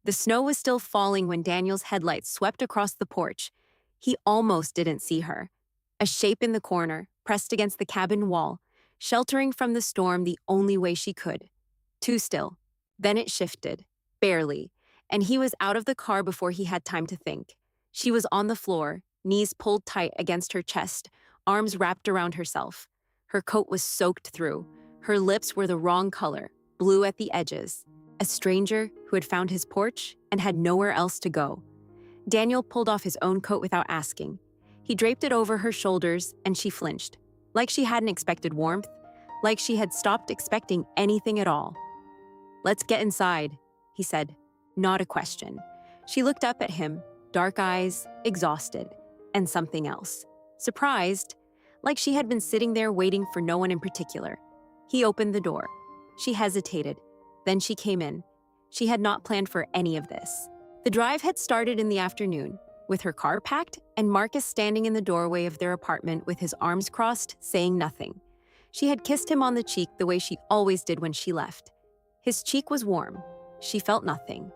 The snow was still falling when Daniel's headlights swept across the porch. He almost didn't see her. A shape in the corner, pressed against the cabin wall, sheltering from the storm the only way she could. Too still. Then it shifted, barely, and he was out of the car before he had time to think. She was on the floor, knees pulled tight against her chest, arms wrapped around herself. Her coat was soaked through. Her lips were the wrong color, blue at the edges. A stranger who had found his porch and had nowhere else to go. Daniel pulled off his own coat without asking. He draped it over her shoulders and she flinched, like she hadn't expected warmth, like she had stopped expecting anything at all. "Let's get inside," he said, not a question. She looked up at him, dark eyes, exhausted, and something else. Surprised, like she had been sitting there waiting for no one in particular. He opened the door. She hesitated. Then she came in. She had not planned for any of this. The drive had started in the afternoon, with her car packed and Marcus standing in the doorway of their apartment with his arms crossed, saying nothing. She had kissed him on the cheek the way she always did when she left. His cheek was warm. She felt nothing.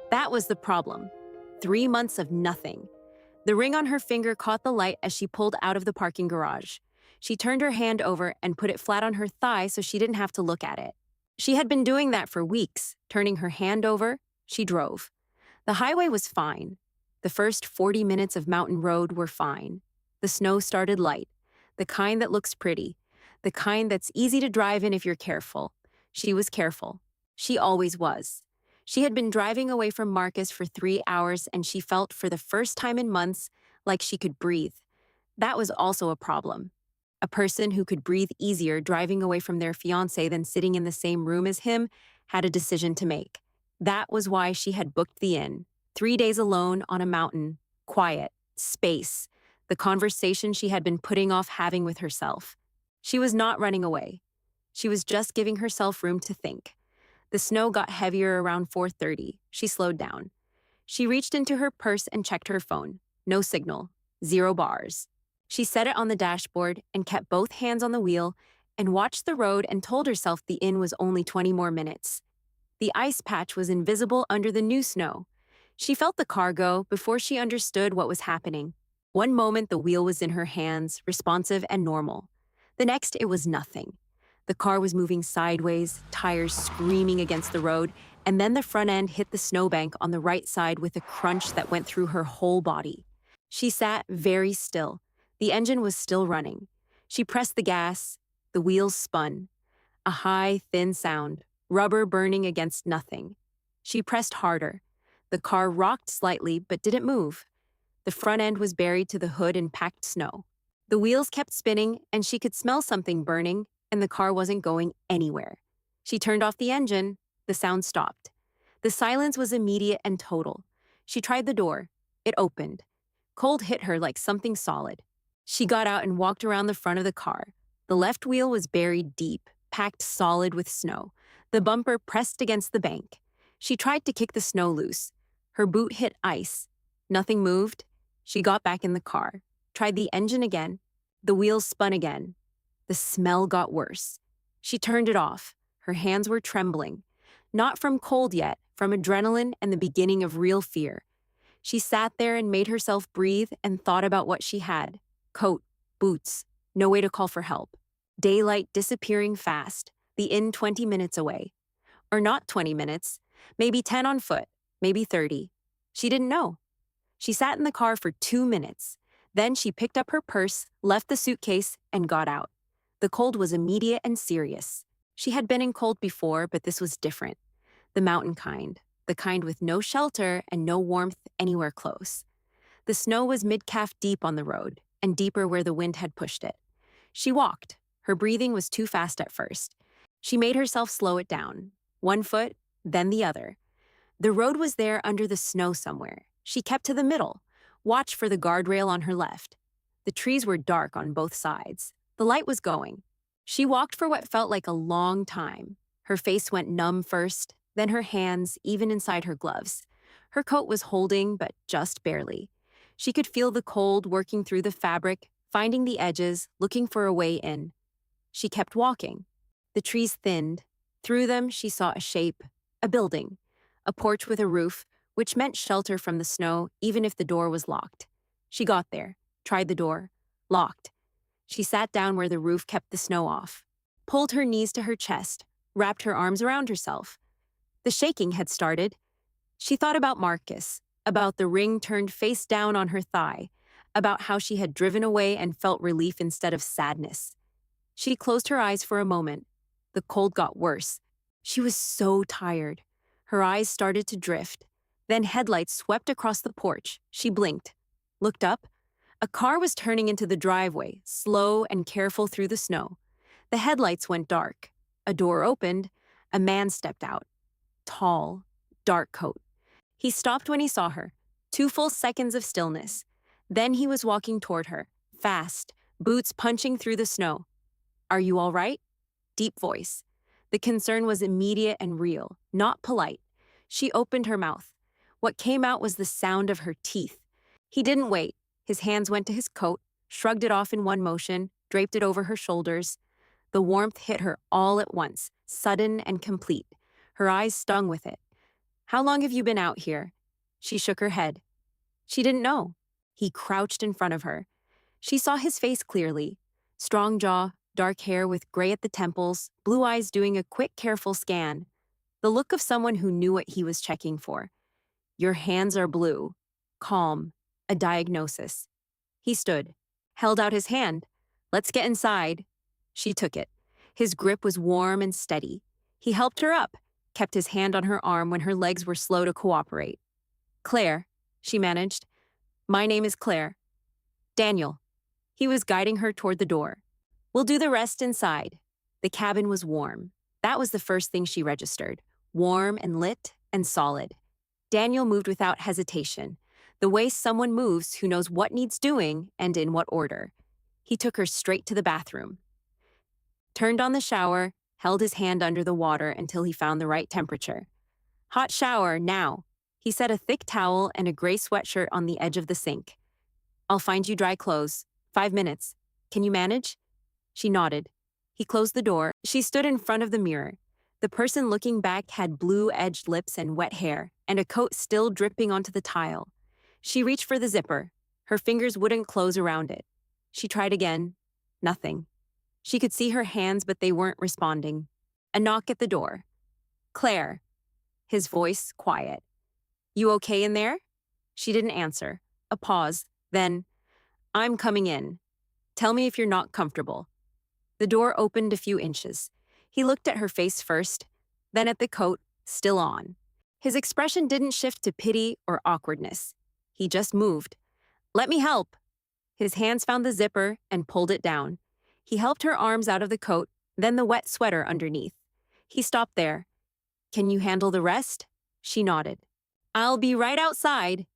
That was the problem. 3 months of nothing. The ring on her finger caught the light as she pulled out of the parking garage. She turned her hand over and put it flat on her thigh so she didn't have to look at it. She had been doing that for weeks, turning her hand over. She drove. The highway was fine. The first 40 minutes of mountain road were fine. The snow started light, the kind that looks pretty, the kind that's easy to drive in if you're careful. She was careful. She always was. She had been driving away from Marcus for 3 hours and she felt for the first time in months like she could breathe. That was also a problem. A person who could breathe easier driving away from their fiancé than sitting in the same room as him had a decision to make. That was why she had booked the inn. 3 days alone on a mountain, quiet, space, the conversation she had been putting off having with herself. She was not running away. She was just giving herself room to think. The snow got heavier around 4:30. She slowed down. She reached into her purse and checked her phone. No signal. 0 bars. She set it on the dashboard and kept both hands on the wheel and watched the road and told herself the inn was only 20 more minutes. The ice patch was invisible under the new snow. She felt the car go before she understood what was happening. One moment the wheel was in her hands, responsive and normal. The next it was nothing. The car was moving sideways, tires screaming against the road, and then the front end hit the snowbank on the right side with a crunch that went through her whole body. She sat very still. The engine was still running. She pressed the gas. The wheels spun. A high, thin sound, rubber burning against nothing. She pressed harder. The car rocked slightly but didn't move. The front end was buried to the hood in packed snow. The wheels kept spinning, and she could smell something burning, and the car wasn't going anywhere. She turned off the engine. The sound stopped. The silence was immediate and total. She tried the door. It opened. Cold hit her like something solid. She got out and walked around the front of the car. The left wheel was buried deep, packed solid with snow. The bumper pressed against the bank. She tried to kick the snow loose. Her boot hit ice. Nothing moved. She got back in the car, tried the engine again. The wheels spun again. The smell got worse. She turned it off. Her hands were trembling. Not from cold yet, from adrenaline and the beginning of real fear. She sat there and made herself breathe and thought about what she had. Coat, boots, no way to call for help. Daylight disappearing fast, the inn 20 minutes away. Or not 20 minutes, maybe 10 on foot, maybe 30. She didn't know. She sat in the car for 2 minutes. Then she picked up her purse, left the suitcase, and got out. The cold was immediate and serious. She had been in cold before, but this was different. The mountain kind, the kind with no shelter and no warmth anywhere close. The snow was mid-calf deep on the road, and deeper where the wind had pushed it. She walked. Her breathing was too fast at first. She made herself slow it down. 1 foot, then the other. The road was there under the snow somewhere. She kept to the middle, watched for the guardrail on her left. The trees were dark on both sides. The light was going. She walked for what felt like a long time. Her face went numb first, then her hands, even inside her gloves. Her coat was holding, but just barely. She could feel the cold working through the fabric, finding the edges, looking for a way in. She kept walking. The trees thinned. Through them, she saw a shape, a building, a porch with a roof, which meant shelter from the snow even if the door was locked. She got there, tried the door, locked. She sat down where the roof kept the snow off, pulled her knees to her chest, wrapped her arms around herself. The shaking had started. She thought about Marcus, about the ring turned face down on her thigh, about how she had driven away and felt relief instead of sadness. She closed her eyes for a moment. The cold got worse. She was so tired. Her eyes started to drift. Then headlights swept across the porch. She blinked, looked up. A car was turning into the driveway, slow and careful through the snow. The headlights went dark. A door opened. A man stepped out. Tall, dark coat. He stopped when he saw her. 2 full seconds of stillness. Then he was walking toward her, fast, boots punching through the snow. "Are you all right?" Deep voice. The concern was immediate and real, not polite. She opened her mouth. What came out was the sound of her teeth. He didn't wait. His hands went to his coat, shrugged it off in one motion, draped it over her shoulders. The warmth hit her all at once, sudden and complete. Her eyes stung with it. "How long have you been out here?" She shook her head. She didn't know. He crouched in front of her. She saw his face clearly. Strong jaw, dark hair with gray at the temples, blue eyes doing a quick, careful scan. The look of someone who knew what he was checking for. "Your hands are blue." Calm. A diagnosis. He stood, held out his hand. "Let's get inside." She took it. His grip was warm and steady. He helped her up, kept his hand on her arm when her legs were slow to cooperate. "Claire," she managed. "My name is Claire." "Daniel." He was guiding her toward the door. "We'll do the rest inside." The cabin was warm. That was the first thing she registered. Warm and lit and solid. Daniel moved without hesitation, the way someone moves who knows what needs doing and in what order. He took her straight to the bathroom. Turned on the shower, held his hand under the water until he found the right temperature. "Hot shower, now." He set a thick towel and a gray sweatshirt on the edge of the sink. "I'll find you dry clothes. 5 minutes. Can you manage?" She nodded. He closed the door. She stood in front of the mirror. The person looking back had blue-edged lips and wet hair, and a coat still dripping onto the tile. She reached for the zipper. Her fingers wouldn't close around it. She tried again. Nothing. She could see her hands, but they weren't responding. A knock at the door. "Claire." His voice quiet. "You okay in there?" She didn't answer. A pause. Then, "I'm coming in. Tell me if you're not comfortable." The door opened a few inches. He looked at her face first, then at the coat, still on. His expression didn't shift to pity or awkwardness. He just moved. "Let me help." His hands found the zipper and pulled it down. He helped her arms out of the coat, then the wet sweater underneath. He stopped there. "Can you handle the rest?" She nodded. "I'll be right outside."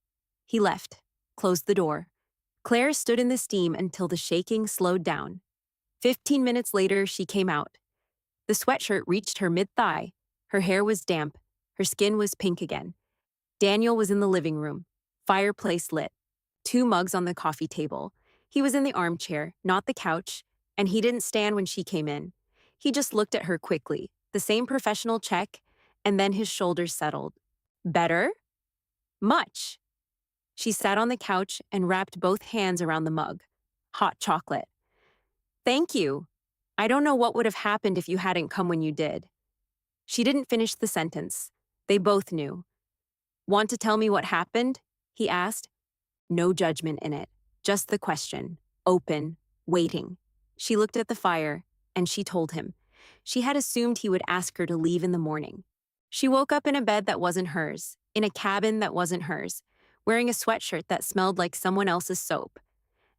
He left, closed the door. Claire stood in the steam until the shaking slowed down. 15 minutes later, she came out. The sweatshirt reached her mid-thigh. Her hair was damp. Her skin was pink again. Daniel was in the living room. Fireplace lit. 2 mugs on the coffee table. He was in the armchair, not the couch, and he didn't stand when she came in. He just looked at her quickly, the same professional check, and then his shoulders settled. "Better?" "Much." She sat on the couch and wrapped both hands around the mug. "Hot chocolate." "Thank you. I don't know what would have happened if you hadn't come when you did." She didn't finish the sentence. They both knew. "Want to tell me what happened?" he asked. No judgment in it, just the question, open, waiting. She looked at the fire, and she told him. She had assumed he would ask her to leave in the morning. She woke up in a bed that wasn't hers, in a cabin that wasn't hers, wearing a sweatshirt that smelled like someone else's soap.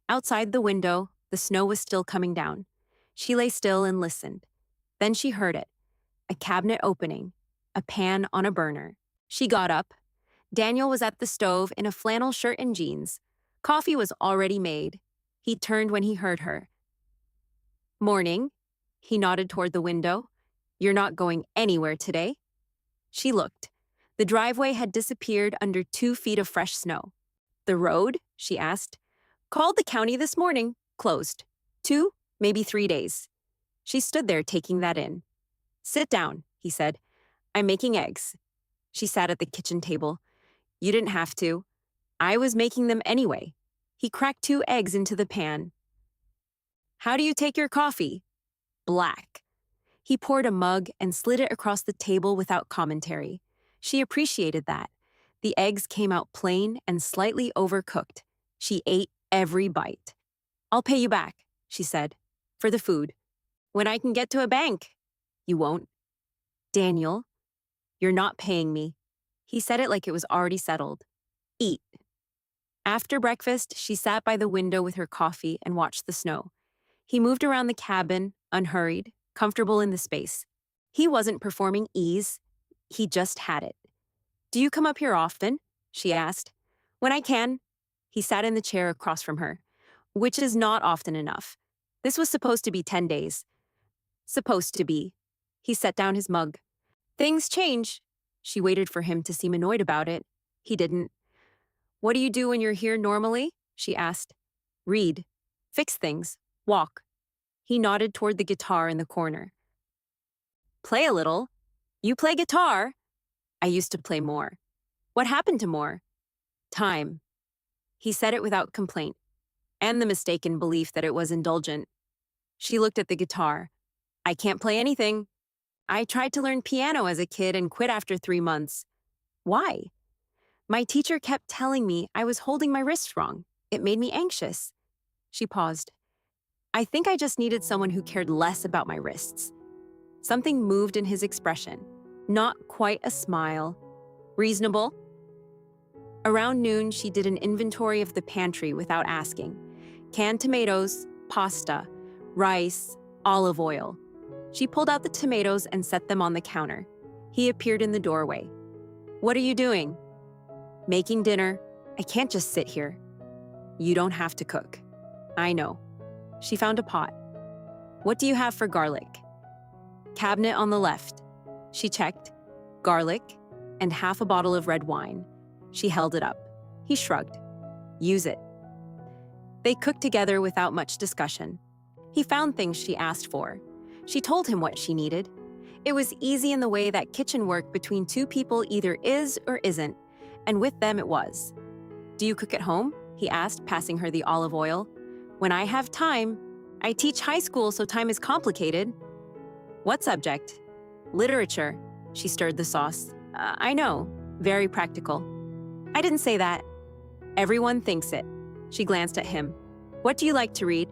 Outside the window, the snow was still coming down. She lay still and listened. Then she heard it. A cabinet opening. A pan on a burner. She got up. Daniel was at the stove in a flannel shirt and jeans. Coffee was already made. He turned when he heard her. "Morning." He nodded toward the window. "You're not going anywhere today?" She looked. The driveway had disappeared under 2 feet of fresh snow. "The road?" she asked. "Called the county this morning. Closed. 2, maybe 3 days." She stood there taking that in. "Sit down," he said. "I'm making eggs." She sat at the kitchen table. You didn't have to. I was making them anyway. He cracked 2 eggs into the pan. How do you take your coffee? Black. He poured a mug and slid it across the table without commentary. She appreciated that. The eggs came out plain and slightly overcooked. She ate every bite. I'll pay you back, she said, for the food. When I can get to a bank. You won't. Daniel, you're not paying me. He said it like it was already settled. Eat. After breakfast, she sat by the window with her coffee and watched the snow. He moved around the cabin, unhurried, comfortable in the space. He wasn't performing ease. He just had it. Do you come up here often? She asked. When I can. He sat in the chair across from her, which is not often enough. This was supposed to be 10 days. Supposed to be. He set down his mug. Things change. She waited for him to seem annoyed about it. He didn't. What do you do when you're here normally? She asked. Read. Fix things. Walk. He nodded toward the guitar in the corner. Play a little. You play guitar? I used to play more. What happened to more? Time. He said it without complaint, and the mistaken belief that it was indulgent. She looked at the guitar. I can't play anything. I tried to learn piano as a kid and quit after 3 months. Why? My teacher kept telling me I was holding my wrist wrong. It made me anxious. She paused. I think I just needed someone who cared less about my wrists. Something moved in his expression. Not quite a smile. Reasonable? Around noon, she did an inventory of the pantry without asking. Canned tomatoes, pasta, rice, olive oil. She pulled out the tomatoes and set them on the counter. He appeared in the doorway. What are you doing? Making dinner. I can't just sit here. You don't have to cook. I know. She found a pot. What do you have for garlic? Cabinet on the left. She checked. Garlic and half a bottle of red wine. She held it up. He shrugged. Use it. They cooked together without much discussion. He found things she asked for. She told him what she needed. It was easy in the way that kitchen work between 2 people either is or isn't, and with them it was. Do you cook at home? He asked, passing her the olive oil. When I have time. I teach high school, so time is complicated. What subject? Literature. She stirred the sauce. I know. Very practical. I didn't say that. Everyone thinks it. She glanced at him. What do you like to read?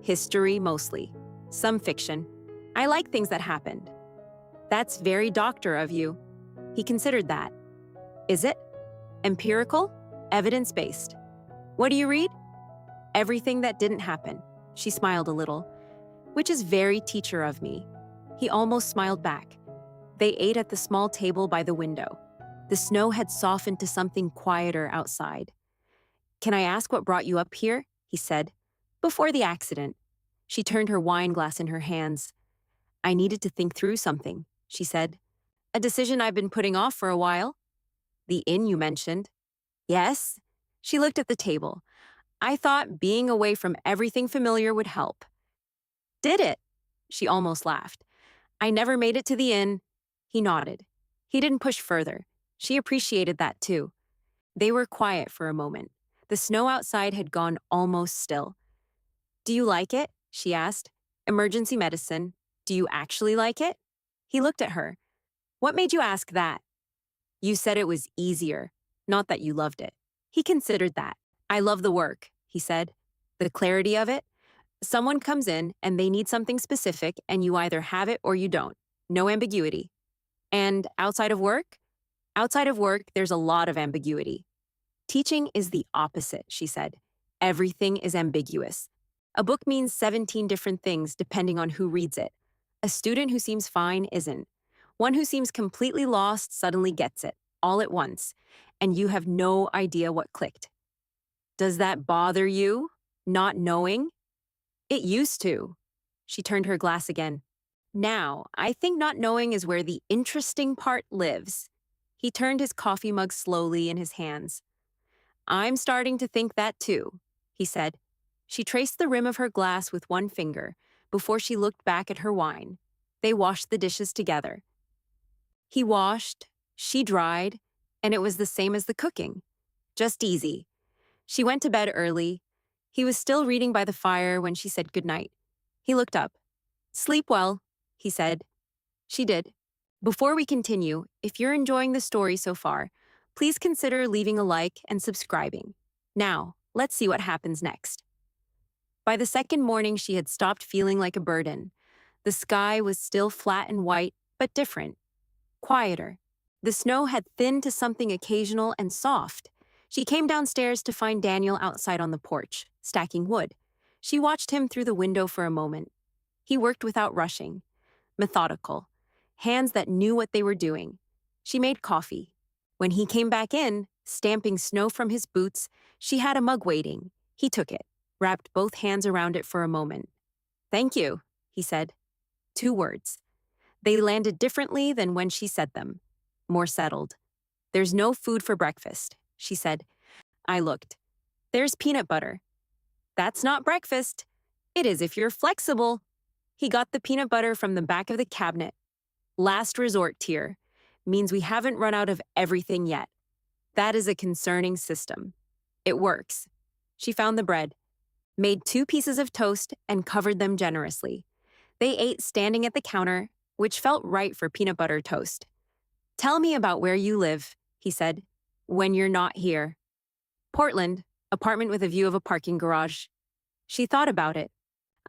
History, mostly. Some fiction. I like things that happened. That's very doctor of you. He considered that. Is it? Empirical? Evidence-based. What do you read? Everything that didn't happen. She smiled a little. Which is very teacher of me. He almost smiled back. They ate at the small table by the window. The snow had softened to something quieter outside. Can I ask what brought you up here? He said. Before the accident. She turned her wine glass in her hands. I needed to think through something, she said. A decision I've been putting off for a while. The inn you mentioned. Yes. She looked at the table. I thought being away from everything familiar would help. Did it? She almost laughed. I never made it to the inn. He nodded. He didn't push further. She appreciated that too. They were quiet for a moment. The snow outside had gone almost still. Do you like it? She asked. Emergency medicine. Do you actually like it? He looked at her. What made you ask that? You said it was easier, not that you loved it. He considered that. I love the work, he said. The clarity of it. Someone comes in and they need something specific and you either have it or you don't. No ambiguity. And outside of work? Outside of work, there's a lot of ambiguity. Teaching is the opposite, she said. Everything is ambiguous. A book means 17 different things depending on who reads it. A student who seems fine isn't. One who seems completely lost suddenly gets it, all at once, and you have no idea what clicked. Does that bother you? Not knowing? It used to. She turned her glass again. Now, I think not knowing is where the interesting part lives. He turned his coffee mug slowly in his hands. I'm starting to think that too, he said. She traced the rim of her glass with one finger before she looked back at her wine. They washed the dishes together. He washed, she dried, And it was the same as the cooking. Just easy. She went to bed early. He was still reading by the fire when she said goodnight. He looked up. "Sleep well," he said. She did. Before we continue, if you're enjoying the story so far, please consider leaving a like and subscribing. Now, let's see what happens next. By the second morning, she had stopped feeling like a burden. The sky was still flat and white, but different, quieter. The snow had thinned to something occasional and soft. She came downstairs to find Daniel outside on the porch, stacking wood. She watched him through the window for a moment. He worked without rushing, methodical, hands that knew what they were doing. She made coffee. When he came back in, stamping snow from his boots, she had a mug waiting. He took it, wrapped both hands around it for a moment. "Thank you," he said. 2 words. They landed differently than when she said them. More settled. "There's no food for breakfast," she said. I looked. "There's peanut butter." "That's not breakfast." "It is if you're flexible." He got the peanut butter from the back of the cabinet. Last resort tier. Means we haven't run out of everything yet. That is a concerning system. It works. She found the bread, made 2 pieces of toast, and covered them generously. They ate standing at the counter, which felt right for peanut butter toast. "Tell me about where you live," he said, "when you're not here." "Portland, apartment with a view of a parking garage." She thought about it.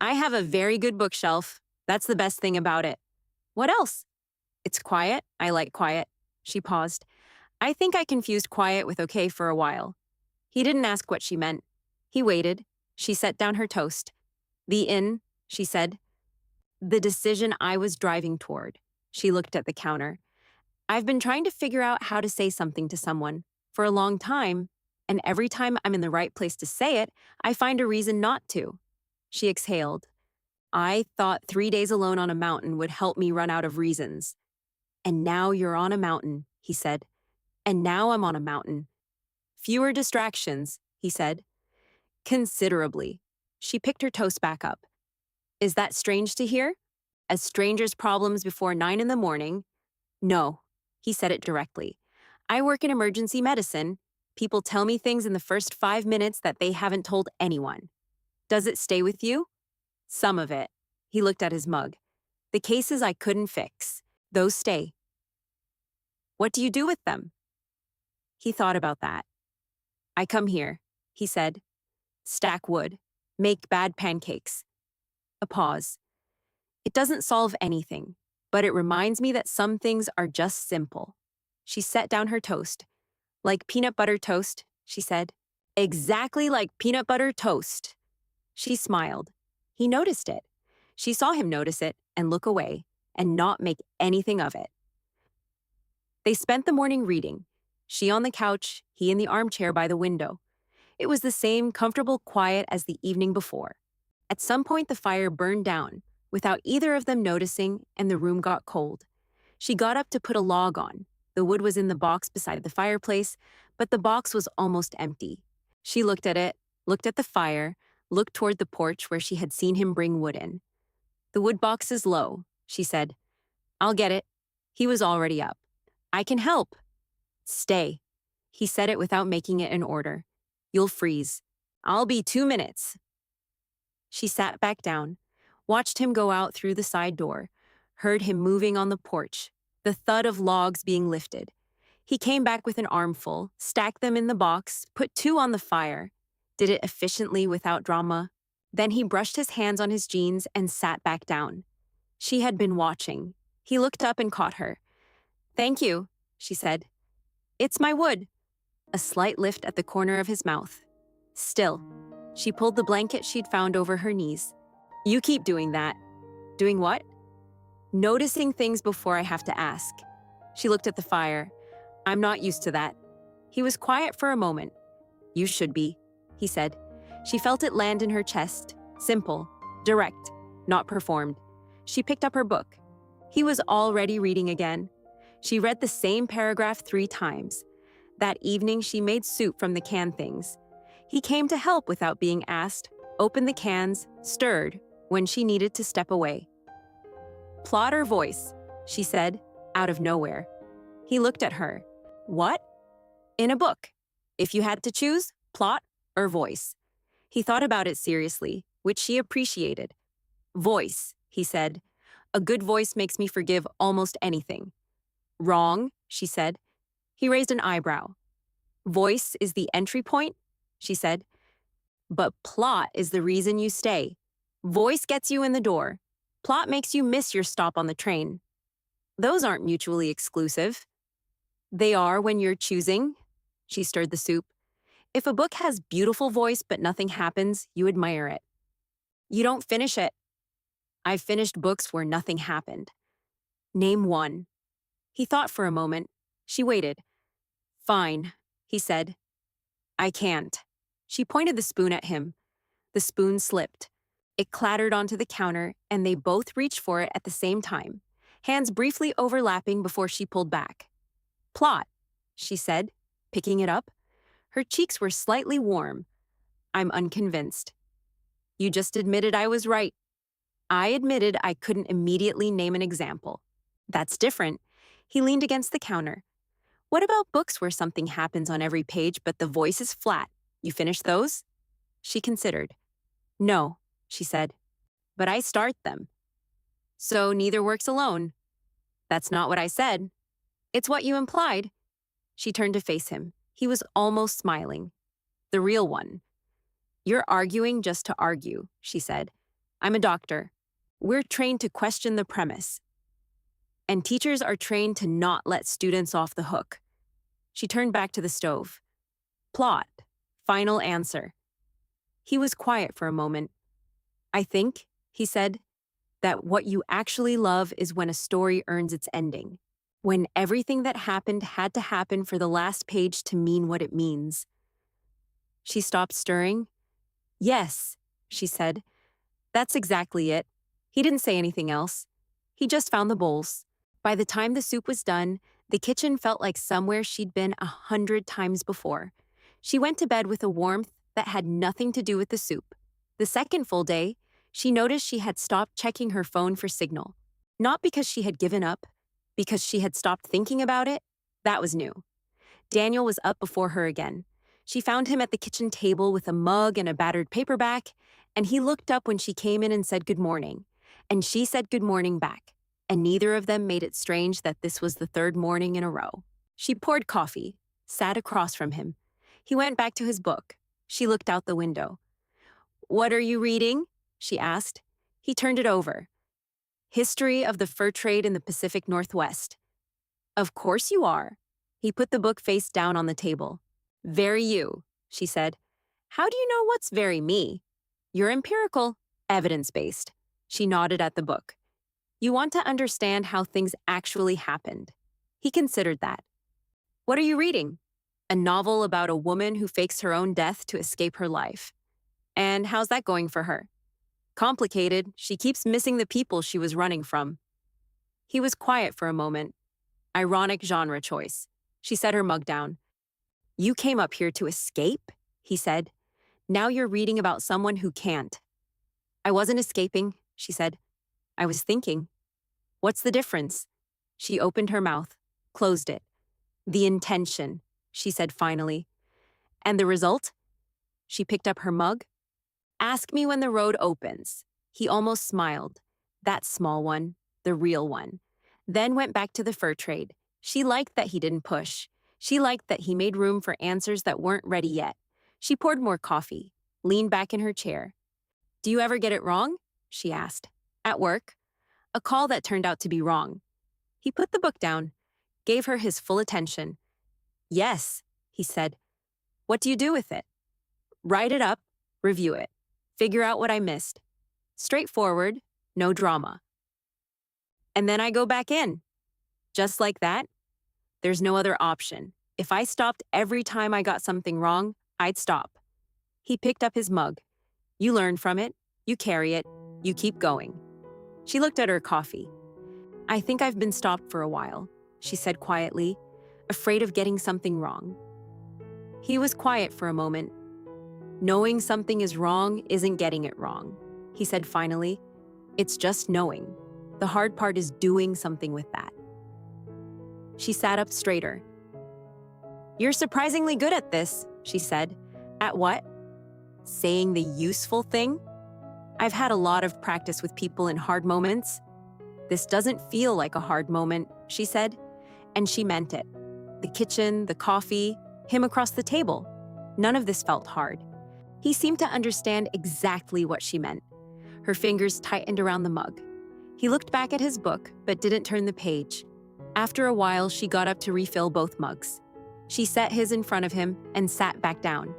"I have a very good bookshelf. That's the best thing about it." "What else?" "It's quiet. I like quiet." She paused. I think I confused quiet with okay for a while. He didn't ask what she meant. He waited. She set down her toast. "The inn," she said. "The decision I was driving toward." She looked at the counter. "I've been trying to figure out how to say something to someone for a long time, and every time I'm in the right place to say it, I find a reason not to." She exhaled. "I thought 3 days alone on a mountain would help me run out of reasons." "And now you're on a mountain," he said. "And now I'm on a mountain." "Fewer distractions," he said. "Considerably." She picked her toast back up. "Is that strange to hear? As strangers' problems before 9 in the morning?" "No," he said it directly. "I work in emergency medicine. People tell me things in the first 5 minutes that they haven't told anyone." "Does it stay with you?" "Some of it." He looked at his mug. "The cases I couldn't fix. Those stay." "What do you do with them?" He thought about that. "I come here," he said. "Stack wood. Make bad pancakes." A pause. "It doesn't solve anything, but it reminds me that some things are just simple." She set down her toast. "Like peanut butter toast," she said. "Exactly like peanut butter toast." She smiled. He noticed it. She saw him notice it and look away and not make anything of it. They spent the morning reading, she on the couch, he in the armchair by the window. It was the same comfortable quiet as the evening before. At some point, the fire burned down, without either of them noticing, and the room got cold. She got up to put a log on. The wood was in the box beside the fireplace, but the box was almost empty. She looked at it, looked at the fire, looked toward the porch where she had seen him bring wood in. "The wood box is low," she said. "I'll get it." He was already up. "I can help." "Stay." He said it without making it an order. "You'll freeze." "I'll be 2 minutes." She sat back down, watched him go out through the side door, heard him moving on the porch, the thud of logs being lifted. He came back with an armful, stacked them in the box, put 2 on the fire, did it efficiently without drama. Then he brushed his hands on his jeans and sat back down. She had been watching. He looked up and caught her. "Thank you," she said. "It's my wood." A slight lift at the corner of his mouth. "Still." She pulled the blanket she'd found over her knees. "You keep doing that." "Doing what?" "Noticing things before I have to ask." She looked at the fire. "I'm not used to that." He was quiet for a moment. "You should be," he said. She felt it land in her chest. Simple, direct, not performed. She picked up her book. He was already reading again. She read the same paragraph 3 times. That evening, she made soup from the canned things. He came to help without being asked, opened the cans, stirred when she needed to step away. "Plot or voice?" she said, out of nowhere. He looked at her. "What?" In a book, if you had to choose, plot or voice. He thought about it seriously, which she appreciated. Voice, he said. A good voice makes me forgive almost anything. Wrong, she said. He raised an eyebrow. Voice is the entry point, she said. But plot is the reason you stay. Voice gets you in the door. Plot makes you miss your stop on the train. Those aren't mutually exclusive. They are when you're choosing. She stirred the soup. If a book has beautiful voice but nothing happens, you admire it. You don't finish it. I've finished books where nothing happened. Name one. He thought for a moment. She waited. Fine, he said. I can't. She pointed the spoon at him. The spoon slipped. It clattered onto the counter, and they both reached for it at the same time, hands briefly overlapping before she pulled back. Plot, she said, picking it up. Her cheeks were slightly warm. I'm unconvinced. You just admitted I was right. I admitted I couldn't immediately name an example. That's different. He leaned against the counter. What about books where something happens on every page but the voice is flat? You finish those? She considered. No, she said. But I start them. So neither works alone. That's not what I said. It's what you implied. She turned to face him. He was almost smiling. The real one. You're arguing just to argue, she said. I'm a doctor. We're trained to question the premise. And teachers are trained to not let students off the hook. She turned back to the stove. Plot. Final answer. He was quiet for a moment. I think, he said, that what you actually love is when a story earns its ending. When everything that happened had to happen for the last page to mean what it means. She stopped stirring. Yes, she said. That's exactly it. He didn't say anything else. He just found the bowls. By the time the soup was done, the kitchen felt like somewhere she'd been 100 times before. She went to bed with a warmth that had nothing to do with the soup. The second full day, she noticed she had stopped checking her phone for signal. Not because she had given up, because she had stopped thinking about it. That was new. Daniel was up before her again. She found him at the kitchen table with a mug and a battered paperback, and he looked up when she came in and said good morning. And she said good morning back, and neither of them made it strange that this was the third morning in a row. She poured coffee, sat across from him. He went back to his book. She looked out the window. What are you reading? She asked. He turned it over. History of the Fur Trade in the Pacific Northwest. Of course you are. He put the book face down on the table. Very you, she said. How do you know what's very me? You're empirical, evidence-based. She nodded at the book. You want to understand how things actually happened. He considered that. What are you reading? A novel about a woman who fakes her own death to escape her life. And how's that going for her? Complicated. She keeps missing the people she was running from. He was quiet for a moment. Ironic genre choice. She set her mug down. You came up here to escape, he said. Now you're reading about someone who can't. I wasn't escaping, she said. I was thinking. What's the difference? She opened her mouth, closed it. The intention, she said finally. And the result? She picked up her mug. Ask me when the road opens. He almost smiled. That small one, the real one. Then went back to the fur trade. She liked that he didn't push. She liked that he made room for answers that weren't ready yet. She poured more coffee, leaned back in her chair. Do you ever get it wrong? She asked. At work. A call that turned out to be wrong. He put the book down, gave her his full attention. Yes, he said. What do you do with it? Write it up, review it, figure out what I missed. Straightforward, no drama. And then I go back in. Just like that. There's no other option. If I stopped every time I got something wrong, I'd stop. He picked up his mug. You learn from it, you carry it, you keep going. She looked at her coffee. I think I've been stopped for a while, she said quietly, afraid of getting something wrong. He was quiet for a moment. Knowing something is wrong isn't getting it wrong, he said finally. It's just knowing. The hard part is doing something with that. She sat up straighter. You're surprisingly good at this, she said. At what? Saying the useful thing? I've had a lot of practice with people in hard moments. This doesn't feel like a hard moment, she said, and she meant it. The kitchen, the coffee, him across the table. None of this felt hard. He seemed to understand exactly what she meant. Her fingers tightened around the mug. He looked back at his book, but didn't turn the page. After a while, she got up to refill both mugs. She set his in front of him and sat back down.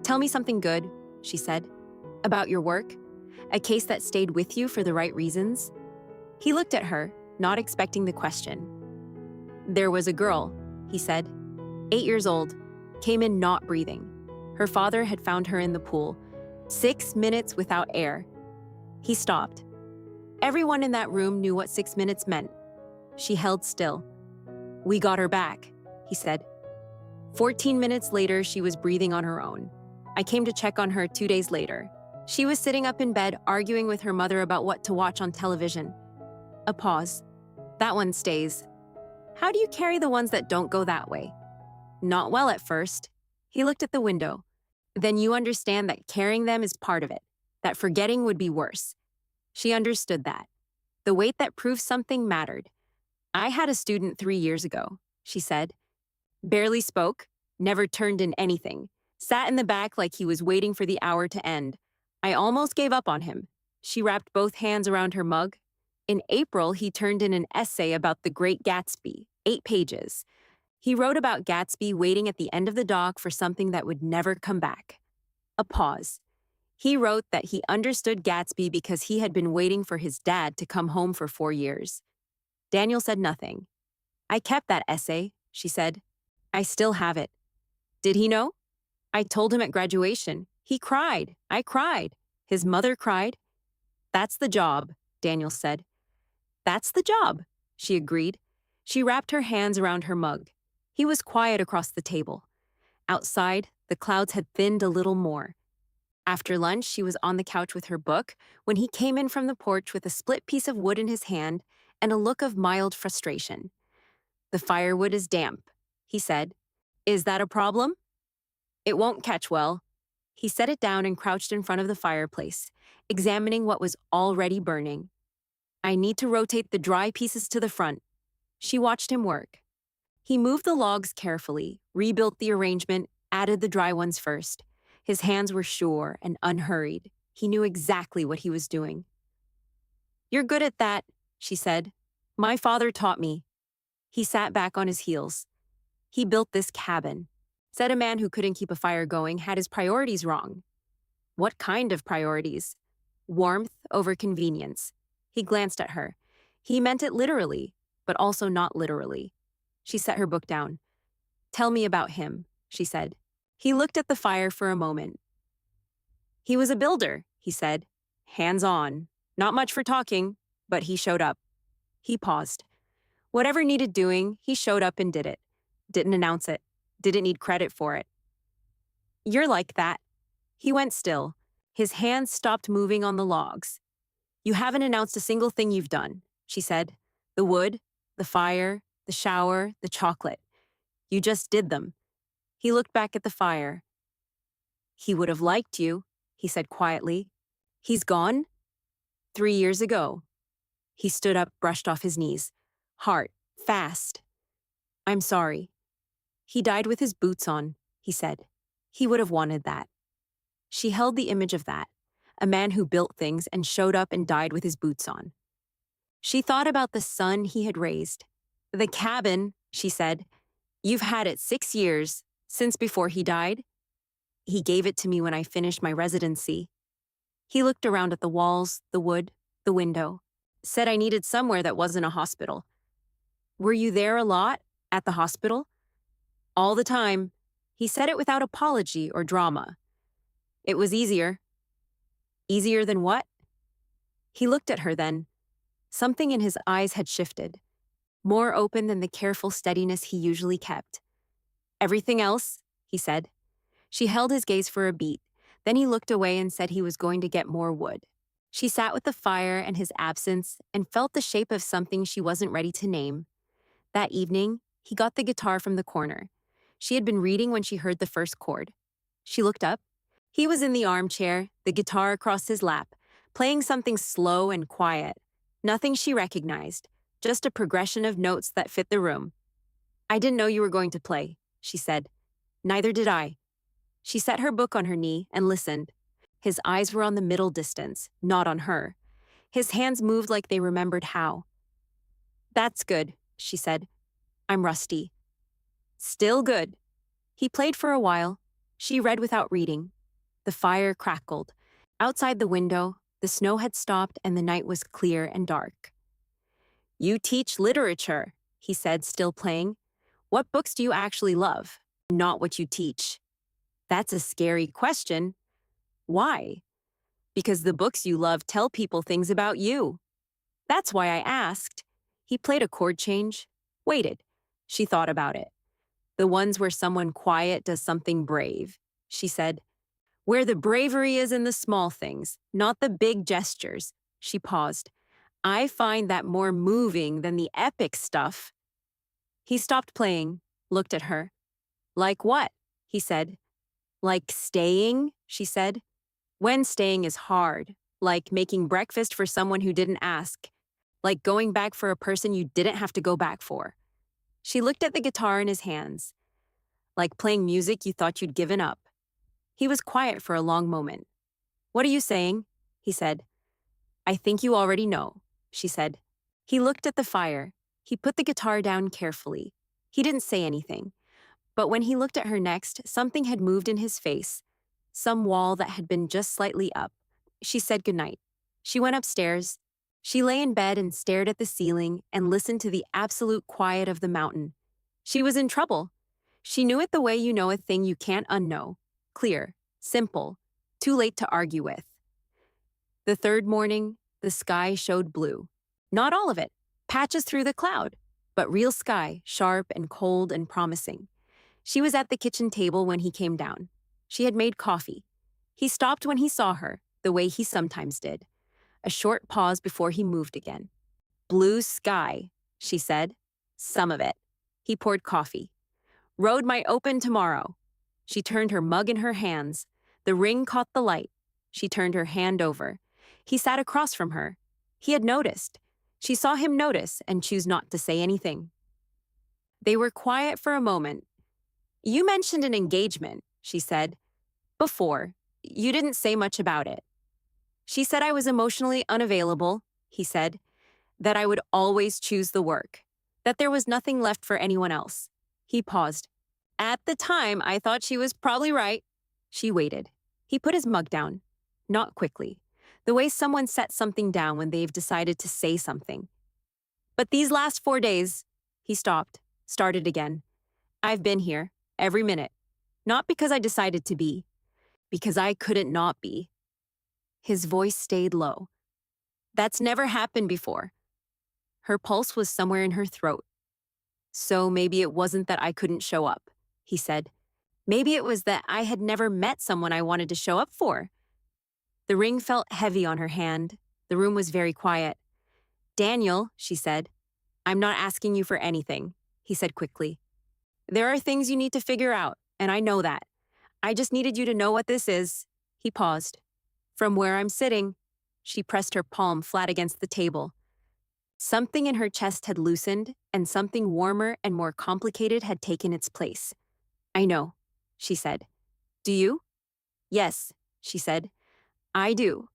Tell me something good, she said. About your work? A case that stayed with you for the right reasons? He looked at her, not expecting the question. There was a girl, he said, 8 years old, came in not breathing. Her father had found her in the pool, 6 minutes without air. He stopped. Everyone in that room knew what 6 minutes meant. She held still. We got her back, he said. 14 minutes later, she was breathing on her own. I came to check on her 2 days later. She was sitting up in bed arguing with her mother about what to watch on television. A pause. That one stays. How do you carry the ones that don't go that way? Not well at first. He looked at the window. Then you understand that carrying them is part of it, that forgetting would be worse. She understood that. The weight that proves something mattered. I had a student 3 years ago, she said. Barely spoke, never turned in anything, sat in the back like he was waiting for the hour to end. I almost gave up on him. She wrapped both hands around her mug. In April, he turned in an essay about the Great Gatsby, 8 pages. He wrote about Gatsby waiting at the end of the dock for something that would never come back. A pause. He wrote that he understood Gatsby because he had been waiting for his dad to come home for 4 years. Daniel said nothing. I kept that essay, she said. I still have it. Did he know? I told him at graduation. He cried. I cried. His mother cried. That's the job, Daniel said. That's the job, she agreed. She wrapped her hands around her mug. He was quiet across the table. Outside, the clouds had thinned a little more. After lunch, she was on the couch with her book when he came in from the porch with a split piece of wood in his hand and a look of mild frustration. The firewood is damp, he said. Is that a problem? It won't catch well. He set it down and crouched in front of the fireplace, examining what was already burning. I need to rotate the dry pieces to the front. She watched him work. He moved the logs carefully, rebuilt the arrangement, added the dry ones first. His hands were sure and unhurried. He knew exactly what he was doing. You're good at that, she said. My father taught me. He sat back on his heels. He built this cabin. Said a man who couldn't keep a fire going had his priorities wrong. What kind of priorities? Warmth over convenience. He glanced at her. He meant it literally, but also not literally. She set her book down. Tell me about him, she said. He looked at the fire for a moment. He was a builder, he said. Hands-on. Not much for talking, but he showed up. He paused. Whatever needed doing, he showed up and did it. Didn't announce it. Didn't need credit for it. You're like that. He went still. His hands stopped moving on the logs. You haven't announced a single thing you've done, she said. The wood, the fire, the shower, the chocolate. You just did them. He looked back at the fire. He would have liked you, he said quietly. He's gone? 3 years ago. He stood up, brushed off his knees. Heart, fast. I'm sorry. He died with his boots on, he said. He would have wanted that. She held the image of that, a man who built things and showed up and died with his boots on. She thought about the son he had raised. The cabin, she said. You've had it 6 years, since before he died. He gave it to me when I finished my residency. He looked around at the walls, the wood, the window. Said I needed somewhere that wasn't a hospital. Were you there a lot, at the hospital? All the time. He said it without apology or drama. It was easier. Easier than what? He looked at her then. Something in his eyes had shifted, more open than the careful steadiness he usually kept. Everything else, he said. She held his gaze for a beat. Then he looked away and said he was going to get more wood. She sat with the fire and his absence and felt the shape of something she wasn't ready to name. That evening, he got the guitar from the corner. She had been reading when she heard the first chord. She looked up. He was in the armchair, the guitar across his lap, playing something slow and quiet. Nothing she recognized, just a progression of notes that fit the room. "I didn't know you were going to play," she said. "Neither did I." She set her book on her knee and listened. His eyes were on the middle distance, not on her. His hands moved like they remembered how. "That's good," she said. "I'm rusty." "Still good." He played for a while. She read without reading. The fire crackled. Outside the window, the snow had stopped and the night was clear and dark. "You teach literature," he said, still playing. "What books do you actually love? Not what you teach." "That's a scary question." "Why?" "Because the books you love tell people things about you." "That's why I asked." He played a chord change, waited. She thought about it. "The ones where someone quiet does something brave," she said. "Where the bravery is in the small things, not the big gestures." She paused. "I find that more moving than the epic stuff." He stopped playing, looked at her. "Like what?" he said. "Like staying," she said. "When staying is hard. Like making breakfast for someone who didn't ask. Like going back for a person you didn't have to go back for." She looked at the guitar in his hands. "Like playing music you thought you'd given up." He was quiet for a long moment. "What are you saying?" he said. "I think you already know," she said. He looked at the fire. He put the guitar down carefully. He didn't say anything. But when he looked at her next, something had moved in his face. Some wall that had been just slightly up. She said goodnight. She went upstairs. She lay in bed and stared at the ceiling and listened to the absolute quiet of the mountain. She was in trouble. She knew it the way you know a thing you can't unknow. Clear, simple, too late to argue with. The third morning, the sky showed blue. Not all of it, patches through the cloud, but real sky, sharp and cold and promising. She was at the kitchen table when he came down. She had made coffee. He stopped when he saw her, the way he sometimes did. A short pause before he moved again. "Blue sky," she said. "Some of it." He poured coffee. "Road might open tomorrow." She turned her mug in her hands. The ring caught the light. She turned her hand over. He sat across from her. He had noticed. She saw him notice and choose not to say anything. They were quiet for a moment. "You mentioned an engagement," she said. "Before. You didn't say much about it." She said I was emotionally unavailable, he said. That I would always choose the work. That there was nothing left for anyone else. He paused. "At the time, I thought she was probably right." She waited. He put his mug down. Not quickly. The way someone sets something down when they've decided to say something. "But these last 4 days," he stopped, started again. "I've been here, every minute. Not because I decided to be. Because I couldn't not be." His voice stayed low. "That's never happened before." Her pulse was somewhere in her throat. "So maybe it wasn't that I couldn't show up," he said. "Maybe it was that I had never met someone I wanted to show up for." The ring felt heavy on her hand. The room was very quiet. "Daniel," she said. "I'm not asking you for anything," he said quickly. "There are things you need to figure out, and I know that. I just needed you to know what this is." He paused. "From where I'm sitting," she pressed her palm flat against the table. Something in her chest had loosened, and something warmer and more complicated had taken its place. "I know," she said. "Do you?" "Yes," she said. "I do."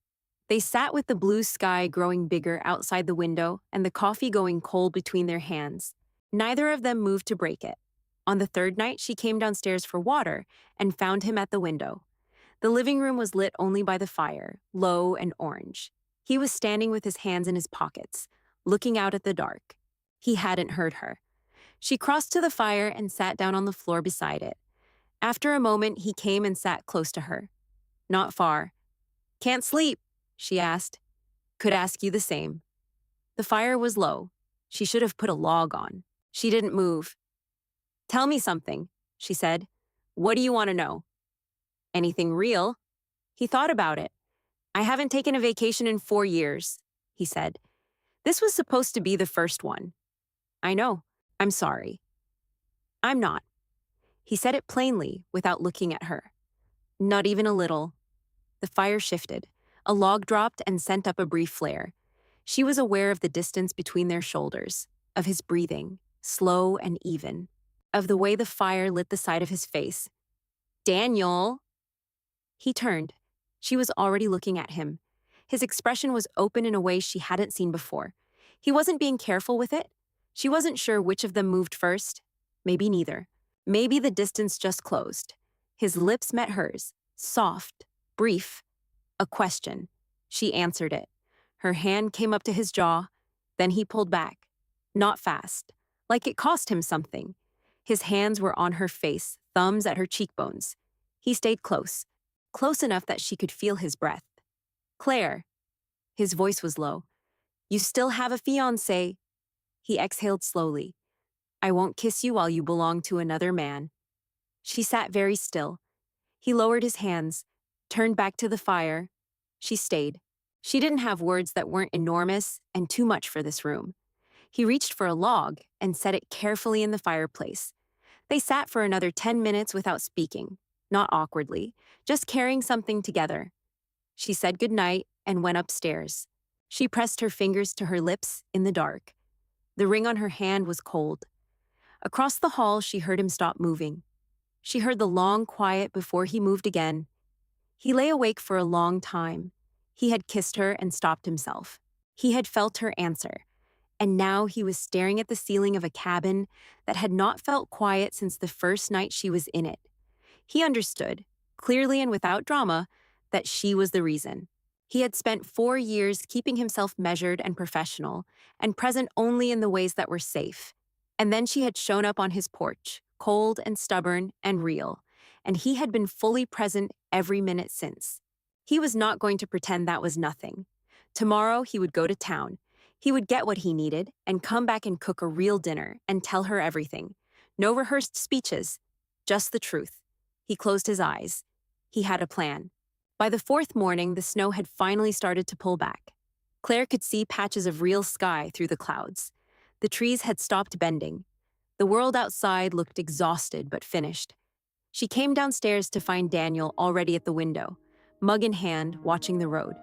They sat with the blue sky growing bigger outside the window and the coffee going cold between their hands. Neither of them moved to break it. On the third night, she came downstairs for water and found him at the window. The living room was lit only by the fire, low and orange. He was standing with his hands in his pockets, looking out at the dark. He hadn't heard her. She crossed to the fire and sat down on the floor beside it. After a moment, he came and sat close to her. Not far. "Can't sleep?" she asked. "Could ask you the same." The fire was low. She should have put a log on. She didn't move. "Tell me something," she said. "What do you want to know?" "Anything real?" He thought about it. "I haven't taken a vacation in 4 years," he said. "This was supposed to be the first one." "I know. I'm sorry." "I'm not." He said it plainly, without looking at her. Not even a little. The fire shifted. A log dropped and sent up a brief flare. She was aware of the distance between their shoulders, of his breathing, slow and even, of the way the fire lit the side of his face. Daniel! He turned. She was already looking at him. His expression was open in a way she hadn't seen before. He wasn't being careful with it. She wasn't sure which of them moved first. Maybe neither. Maybe the distance just closed. His lips met hers, soft, brief. A question. She answered it. Her hand came up to his jaw. Then he pulled back. Not fast. Like it cost him something. His hands were on her face, thumbs at her cheekbones. He stayed close. Close enough that she could feel his breath. Claire. His voice was low. You still have a fiancé. He exhaled slowly. I won't kiss you while you belong to another man. She sat very still. He lowered his hands, turned back to the fire. She stayed. She didn't have words that weren't enormous and too much for this room. He reached for a log and set it carefully in the fireplace. They sat for another 10 minutes without speaking, not awkwardly, just carrying something together. She said goodnight and went upstairs. She pressed her fingers to her lips in the dark. The ring on her hand was cold. Across the hall, she heard him stop moving. She heard the long quiet before he moved again. He lay awake for a long time. He had kissed her and stopped himself. He had felt her answer. And now he was staring at the ceiling of a cabin that had not felt quiet since the first night she was in it. He understood, clearly and without drama, that she was the reason. He had spent 4 years keeping himself measured and professional, and present only in the ways that were safe. And then she had shown up on his porch, cold and stubborn and real, and he had been fully present every minute since. He was not going to pretend that was nothing. Tomorrow he would go to town. He would get what he needed and come back and cook a real dinner and tell her everything. No rehearsed speeches, just the truth. He closed his eyes. He had a plan. By the 4th morning, the snow had finally started to pull back. Claire could see patches of real sky through the clouds. The trees had stopped bending. The world outside looked exhausted but finished. She came downstairs to find Daniel already at the window, mug in hand, watching the road.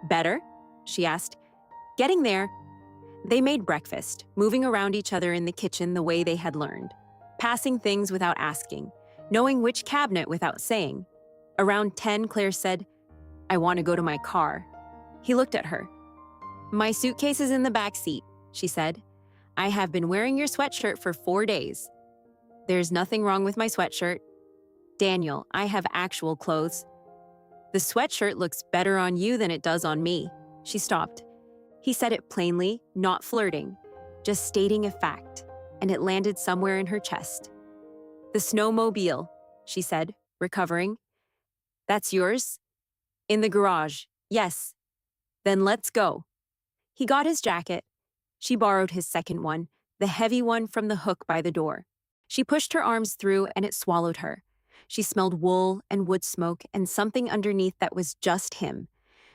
Better? She asked. Getting there. They made breakfast, moving around each other in the kitchen the way they had learned, passing things without asking, knowing which cabinet without saying. Around 10, Claire said, I want to go to my car. He looked at her. My suitcase is in the back seat, she said. I have been wearing your sweatshirt for 4 days. There's nothing wrong with my sweatshirt. Daniel, I have actual clothes. The sweatshirt looks better on you than it does on me. She stopped. He said it plainly, not flirting, just stating a fact, and it landed somewhere in her chest. The snowmobile, she said, recovering. That's yours? In the garage, yes. Then let's go. He got his jacket. She borrowed his second one, the heavy one from the hook by the door. She pushed her arms through and it swallowed her. She smelled wool and wood smoke and something underneath that was just him.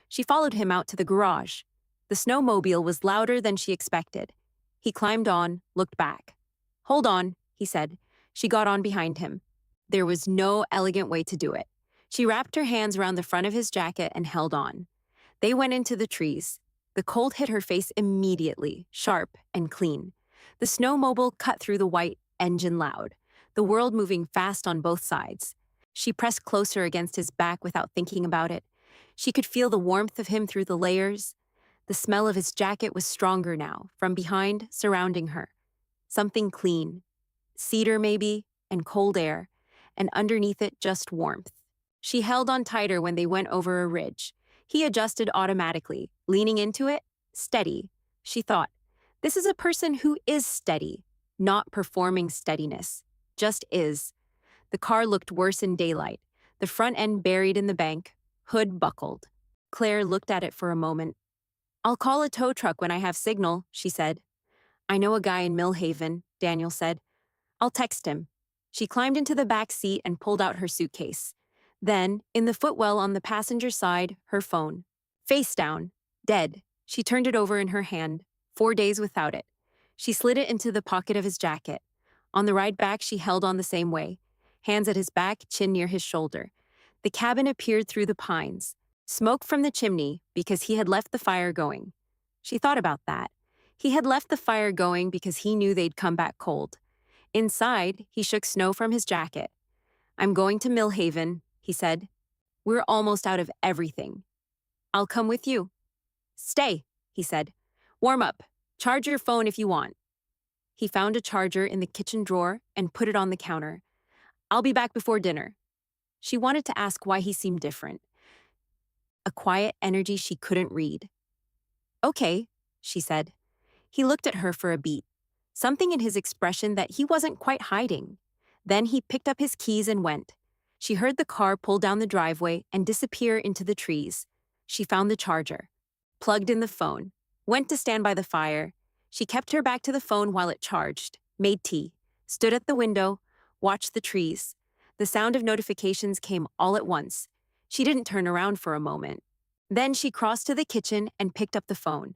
She followed him out to the garage. The snowmobile was louder than she expected. He climbed on, looked back. Hold on, he said. She got on behind him. There was no elegant way to do it. She wrapped her hands around the front of his jacket and held on. They went into the trees. The cold hit her face immediately, sharp and clean. The snowmobile cut through the white, engine loud, the world moving fast on both sides. She pressed closer against his back without thinking about it. She could feel the warmth of him through the layers. The smell of his jacket was stronger now, from behind, surrounding her. Something clean. Cedar, maybe, and cold air, and underneath it, just warmth. She held on tighter when they went over a ridge. He adjusted automatically, leaning into it, steady. She thought, this is a person who is steady, not performing steadiness, just is. The car looked worse in daylight, the front end buried in the bank, hood buckled. Claire looked at it for a moment. I'll call a tow truck when I have signal, she said. I know a guy in Millhaven, Daniel said. I'll text him. She climbed into the back seat and pulled out her suitcase. Then, in the footwell on the passenger side, her phone. Face down, dead. She turned it over in her hand, 4 days without it. She slid it into the pocket of his jacket. On the ride back, she held on the same way. hands at his back, chin near his shoulder. The cabin appeared through the pines. Smoke from the chimney because he had left the fire going. She thought about that. He had left the fire going because he knew they'd come back cold. Inside, he shook snow from his jacket. "I'm going to Millhaven," he said. "We're almost out of everything. I'll come with you." "Stay," he said. "Warm up. Charge your phone if you want." He found a charger in the kitchen drawer and put it on the counter. "I'll be back before dinner." She wanted to ask why he seemed different. A quiet energy she couldn't read. "Okay," she said. He looked at her for a beat, something in his expression that he wasn't quite hiding. Then he picked up his keys and went. She heard the car pull down the driveway and disappear into the trees. She found the charger, plugged in the phone, went to stand by the fire. She kept her back to the phone while it charged, made tea, stood at the window, watched the trees. The sound of notifications came all at once. She didn't turn around for a moment. Then she crossed to the kitchen and picked up the phone.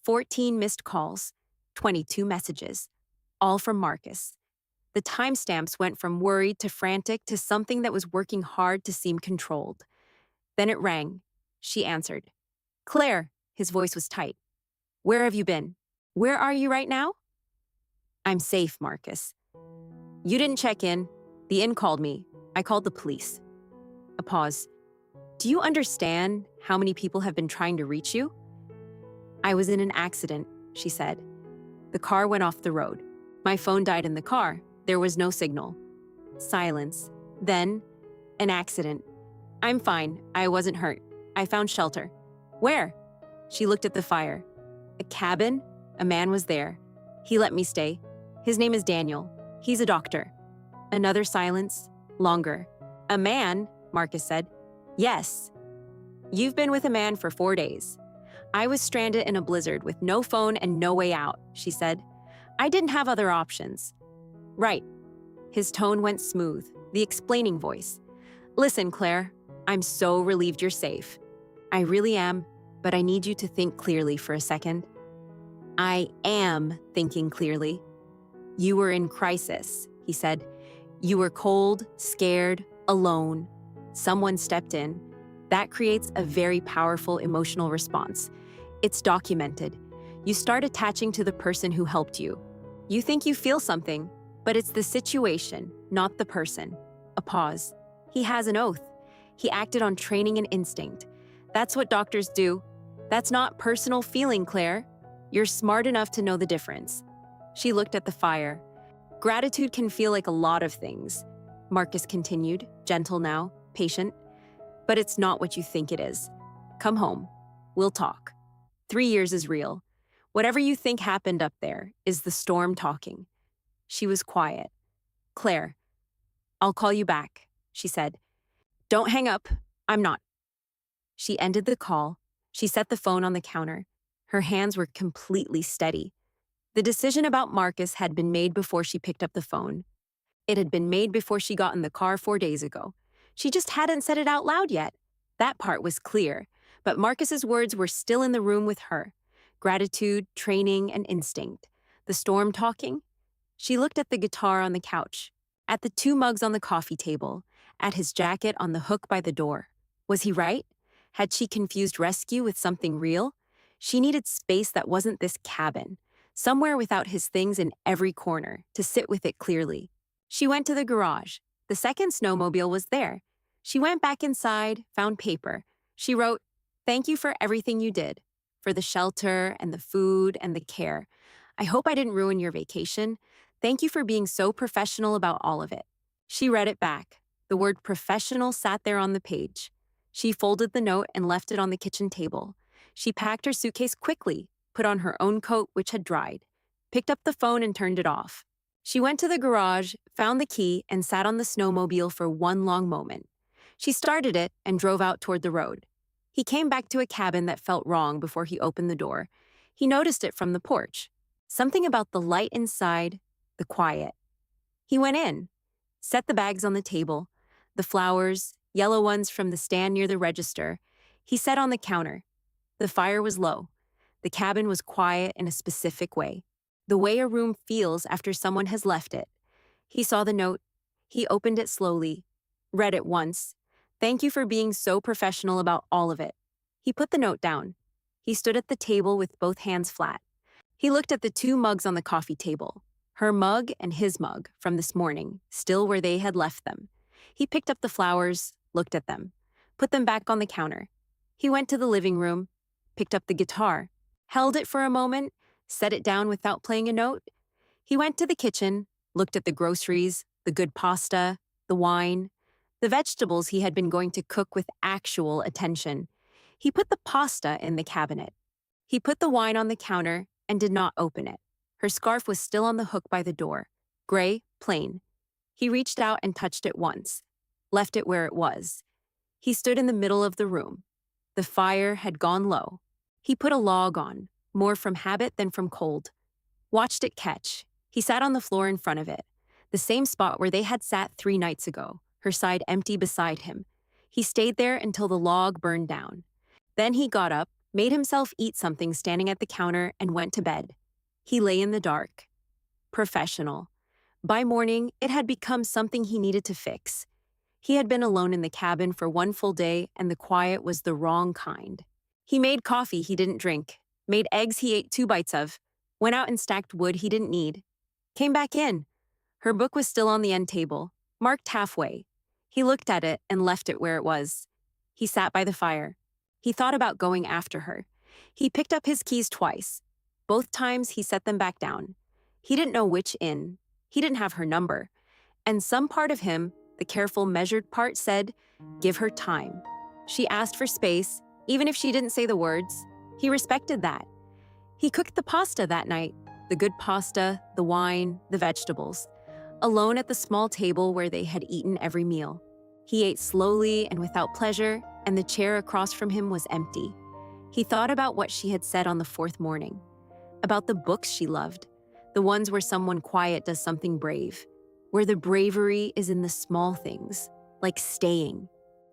14 missed calls, 22 messages, all from Marcus. The timestamps went from worried to frantic to something that was working hard to seem controlled. Then it rang. She answered. "Claire," his voice was tight. "Where have you been? Where are you right now?" "I'm safe, Marcus." "You didn't check in. The inn called me. I called the police." A pause. "Do you understand how many people have been trying to reach you?" "I was in an accident," she said. "The car went off the road. My phone died in the car. There was no signal." Silence. Then, "An accident. I'm fine. I wasn't hurt. I found shelter." "Where?" She looked at the fire. "A cabin. A man was there. He let me stay. His name is Daniel. He's a doctor." Another silence. Longer. "A man?" Marcus said. "Yes. You've been with a man for 4 days. I was stranded in a blizzard with no phone and no way out," she said. "I didn't have other options." "Right." His tone went smooth, the explaining voice. "Listen, Claire, I'm so relieved you're safe. I really am, but I need you to think clearly for a second." "I am thinking clearly." "You were in crisis," he said. "You were cold, scared, alone. Someone stepped in. That creates a very powerful emotional response. It's documented. You start attaching to the person who helped you. You think you feel something, but it's the situation, not the person." A pause. "He has an oath. He acted on training and instinct. That's what doctors do. That's not personal feeling, Claire. You're smart enough to know the difference." She looked at the fire. "Gratitude can feel like a lot of things," Marcus continued, gentle now, patient. "But it's not what you think it is. Come home. We'll talk. 3 years is real. Whatever you think happened up there is the storm talking." She was quiet. "Claire, I'll call you back," she said. "Don't hang up. I'm not." She ended the call. She set the phone on the counter. Her hands were completely steady. The decision about Marcus had been made before she picked up the phone. It had been made before she got in the car 4 days ago. She just hadn't said it out loud yet. That part was clear, but Marcus's words were still in the room with her. Gratitude, training, and instinct. The storm talking. She looked at the guitar on the couch, at the 2 mugs on the coffee table, at his jacket on the hook by the door. Was he right? Had she confused rescue with something real? She needed space that wasn't this cabin, somewhere without his things in every corner, to sit with it clearly. She went to the garage. The second snowmobile was there. She went back inside, found paper. She wrote, "Thank you for everything you did, for the shelter and the food and the care. I hope I didn't ruin your vacation. Thank you for being so professional about all of it." She read it back. The word professional sat there on the page. She folded the note and left it on the kitchen table. She packed her suitcase quickly, put on her own coat, which had dried, picked up the phone and turned it off. She went to the garage, found the key, and sat on the snowmobile for one long moment. She started it and drove out toward the road. He came back to a cabin that felt wrong before he opened the door. He noticed it from the porch. Something about the light inside, the quiet. He went in, set the bags on the table, the flowers, yellow ones from the stand near the register. He set on the counter. The fire was low. The cabin was quiet in a specific way, the way a room feels after someone has left it. He saw the note. He opened it slowly, read it once. Thank you for being so professional about all of it. He put the note down. He stood at the table with both hands flat. He looked at the two mugs on the coffee table, her mug and his mug from this morning, still where they had left them. He picked up the flowers, looked at them, put them back on the counter. He went to the living room, picked up the guitar, held it for a moment, set it down without playing a note. He went to the kitchen, looked at the groceries, the good pasta, the wine, the vegetables he had been going to cook with actual attention. He put the pasta in the cabinet. He put the wine on the counter and did not open it. Her scarf was still on the hook by the door, gray, plain. He reached out and touched it once, left it where it was. He stood in the middle of the room. The fire had gone low. He put a log on, more from habit than from cold. Watched it catch. He sat on the floor in front of it, the same spot where they had sat 3 nights ago, her side empty beside him. He stayed there until the log burned down. Then he got up, made himself eat something standing at the counter, and went to bed. He lay in the dark. Professional. By morning, it had become something he needed to fix. He had been alone in the cabin for 1 full day, and the quiet was the wrong kind. He made coffee he didn't drink, made eggs he ate 2 bites of, went out and stacked wood he didn't need. Came back in. Her book was still on the end table, marked halfway. He looked at it and left it where it was. He sat by the fire. He thought about going after her. He picked up his keys twice. Both times he set them back down. He didn't know which in. He didn't have her number. And some part of him, the careful, measured part, said, give her time. She asked for space, even if she didn't say the words. He respected that. He cooked the pasta that night, the good pasta, the wine, the vegetables, alone at the small table where they had eaten every meal. He ate slowly and without pleasure, and the chair across from him was empty. He thought about what she had said on the 4th morning, about the books she loved, the ones where someone quiet does something brave, where the bravery is in the small things, like staying,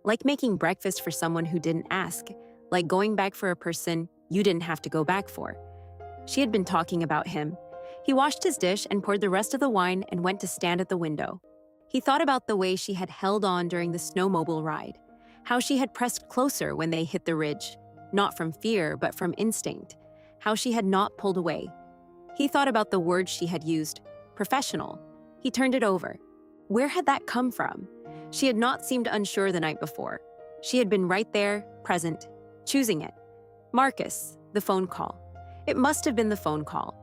like making breakfast for someone who didn't ask, like going back for a person you didn't have to go back for. She had been talking about him. He washed his dish and poured the rest of the wine and went to stand at the window. He thought about the way she had held on during the snowmobile ride, how she had pressed closer when they hit the ridge, not from fear but from instinct, how she had not pulled away. He thought about the words she had used, professional. He turned it over. Where had that come from? She had not seemed unsure the night before. She had been right there, present, choosing it. Marcus, the phone call. It must have been the phone call.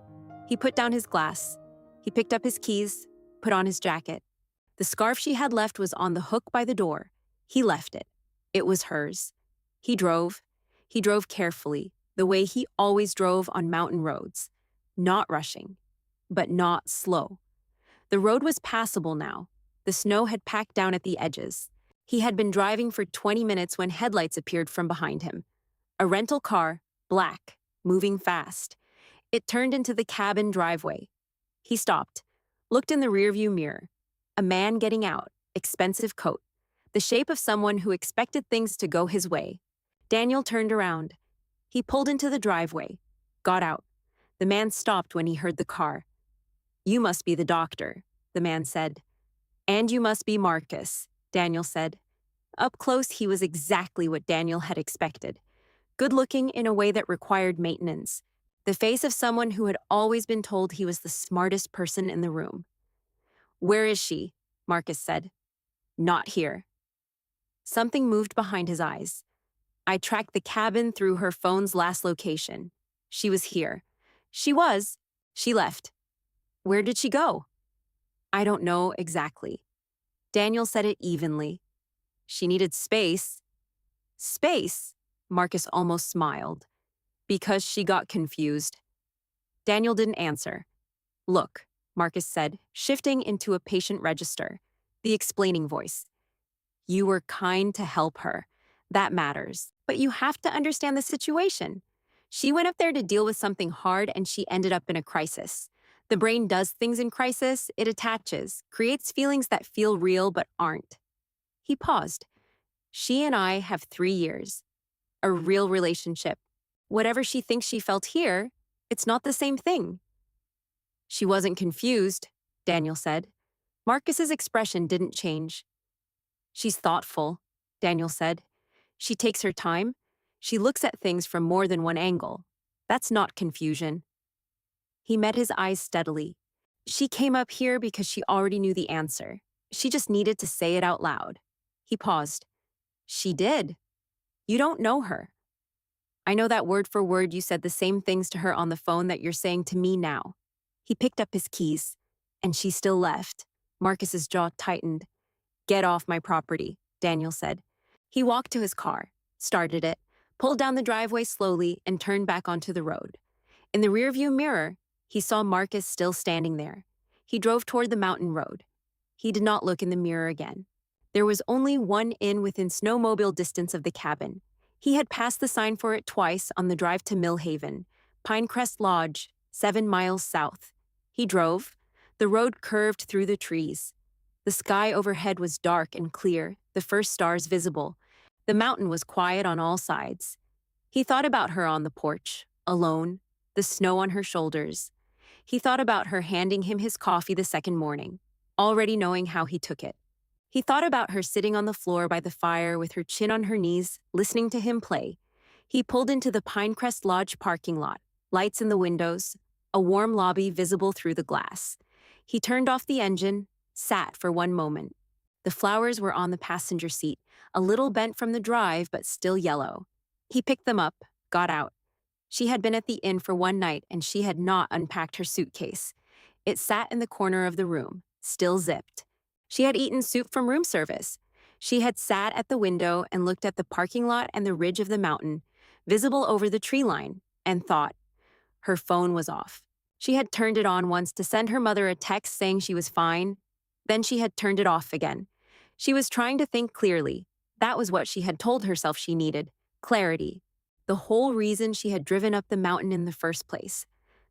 He put down his glass. He picked up his keys, put on his jacket. The scarf she had left was on the hook by the door. He left it. It was hers. He drove. He drove carefully, the way he always drove on mountain roads. Not rushing, but not slow. The road was passable now. The snow had packed down at the edges. He had been driving for 20 minutes when headlights appeared from behind him. A rental car, black, moving fast. It turned into the cabin driveway. He stopped, looked in the rearview mirror. A man getting out, expensive coat, the shape of someone who expected things to go his way. Daniel turned around. He pulled into the driveway, got out. The man stopped when he heard the car. You must be the doctor, the man said. And you must be Marcus, Daniel said. Up close, he was exactly what Daniel had expected. Good-looking in a way that required maintenance. The face of someone who had always been told he was the smartest person in the room. Where is she? Marcus said. Not here. Something moved behind his eyes. I tracked the cabin through her phone's last location. She was here. She left. Where did she go? I don't know exactly. Daniel said it evenly. She needed space. Space? Marcus almost smiled. Because she got confused. Daniel didn't answer. Look, Marcus said, shifting into a patient register, the explaining voice. You were kind to help her. That matters. But you have to understand the situation. She went up there to deal with something hard and she ended up in a crisis. The brain does things in crisis, it attaches, creates feelings that feel real but aren't. He paused. She and I have 3 years. A real relationship. Whatever she thinks she felt here, it's not the same thing. She wasn't confused, Daniel said. Marcus's expression didn't change. She's thoughtful, Daniel said. She takes her time. She looks at things from more than one angle. That's not confusion. He met his eyes steadily. She came up here because she already knew the answer. She just needed to say it out loud. He paused. She did. You don't know her. I know that word for word you said the same things to her on the phone that you're saying to me now. He picked up his keys, and she still left. Marcus's jaw tightened. Get off my property, Daniel said. He walked to his car, started it, pulled down the driveway slowly, and turned back onto the road. In the rearview mirror, he saw Marcus still standing there. He drove toward the mountain road. He did not look in the mirror again. There was only one inn within snowmobile distance of the cabin. He had passed the sign for it twice on the drive to Millhaven, Pinecrest Lodge, 7 miles south. He drove. The road curved through the trees. The sky overhead was dark and clear, the first stars visible. The mountain was quiet on all sides. He thought about her on the porch, alone, the snow on her shoulders. He thought about her handing him his coffee the second morning, already knowing how he took it. He thought about her sitting on the floor by the fire with her chin on her knees, listening to him play. He pulled into the Pinecrest Lodge parking lot, lights in the windows, a warm lobby visible through the glass. He turned off the engine, sat for one moment. The flowers were on the passenger seat, a little bent from the drive but still yellow. He picked them up, got out. She had been at the inn for one night and she had not unpacked her suitcase. It sat in the corner of the room, still zipped. She had eaten soup from room service. She had sat at the window and looked at the parking lot and the ridge of the mountain, visible over the tree line, and thought. Her phone was off. She had turned it on once to send her mother a text saying she was fine. Then she had turned it off again. She was trying to think clearly. That was what she had told herself she needed. Clarity. The whole reason she had driven up the mountain in the first place.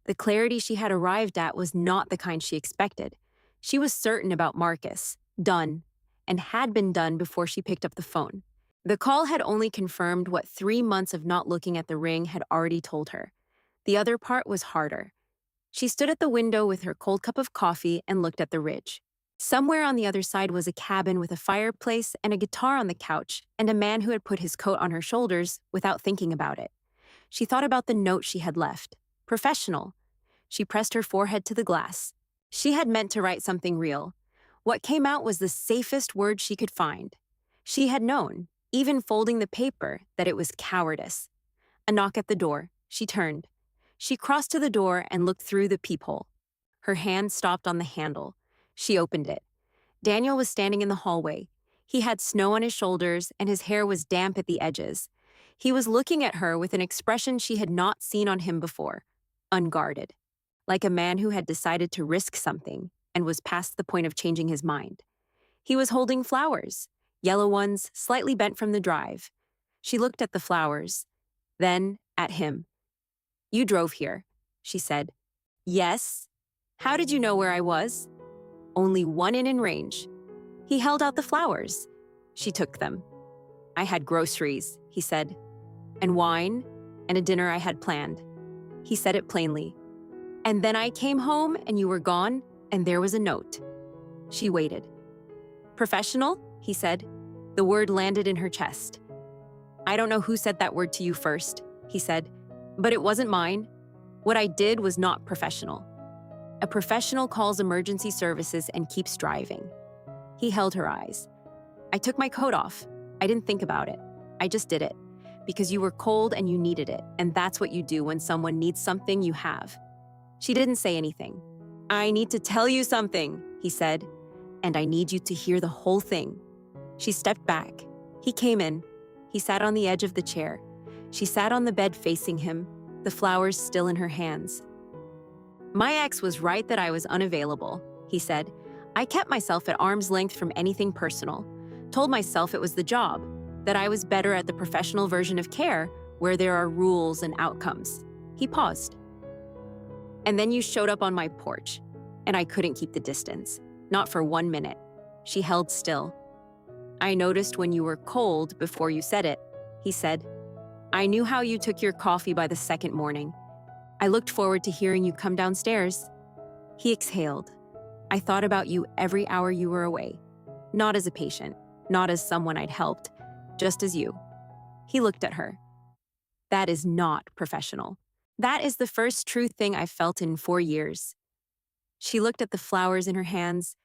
The clarity she had arrived at was not the kind she expected. She was certain about Marcus, done, and had been done before she picked up the phone. The call had only confirmed what 3 months of not looking at the ring had already told her. The other part was harder. She stood at the window with her cold cup of coffee and looked at the ridge. Somewhere on the other side was a cabin with a fireplace and a guitar on the couch and a man who had put his coat on her shoulders without thinking about it. She thought about the note she had left. Professional. She pressed her forehead to the glass. She had meant to write something real. What came out was the safest word she could find. She had known, even folding the paper, that it was cowardice. A knock at the door. She turned. She crossed to the door and looked through the peephole. Her hand stopped on the handle. She opened it. Daniel was standing in the hallway. He had snow on his shoulders and his hair was damp at the edges. He was looking at her with an expression she had not seen on him before, unguarded, like a man who had decided to risk something and was past the point of changing his mind. He was holding flowers, yellow ones slightly bent from the drive. She looked at the flowers, then at him. You drove here, she said. Yes. How did you know where I was? Only one inn in range. He held out the flowers. She took them. I had groceries, he said, and wine, and a dinner I had planned. He said it plainly. And then I came home and you were gone, and there was a note. She waited. Professional, he said. The word landed in her chest. I don't know who said that word to you first, he said, but it wasn't mine. What I did was not professional. A professional calls emergency services and keeps driving. He held her eyes. I took my coat off. I didn't think about it. I just did it. Because you were cold and you needed it, and that's what you do when someone needs something you have. She didn't say anything. I need to tell you something, he said, and I need you to hear the whole thing. She stepped back. He came in. He sat on the edge of the chair. She sat on the bed facing him, the flowers still in her hands. My ex was right that I was unavailable, he said. I kept myself at arm's length from anything personal, told myself it was the job, that I was better at the professional version of care where there are rules and outcomes. He paused. And then you showed up on my porch, and I couldn't keep the distance, not for 1 minute. She held still. I noticed when you were cold before you said it, he said. I knew how you took your coffee by the second morning. I looked forward to hearing you come downstairs. He exhaled. I thought about you every hour you were away. Not as a patient, not as someone I'd helped, just as you." He looked at her. "That is not professional. That is the first true thing I've felt in 4 years." She looked at the flowers in her hands.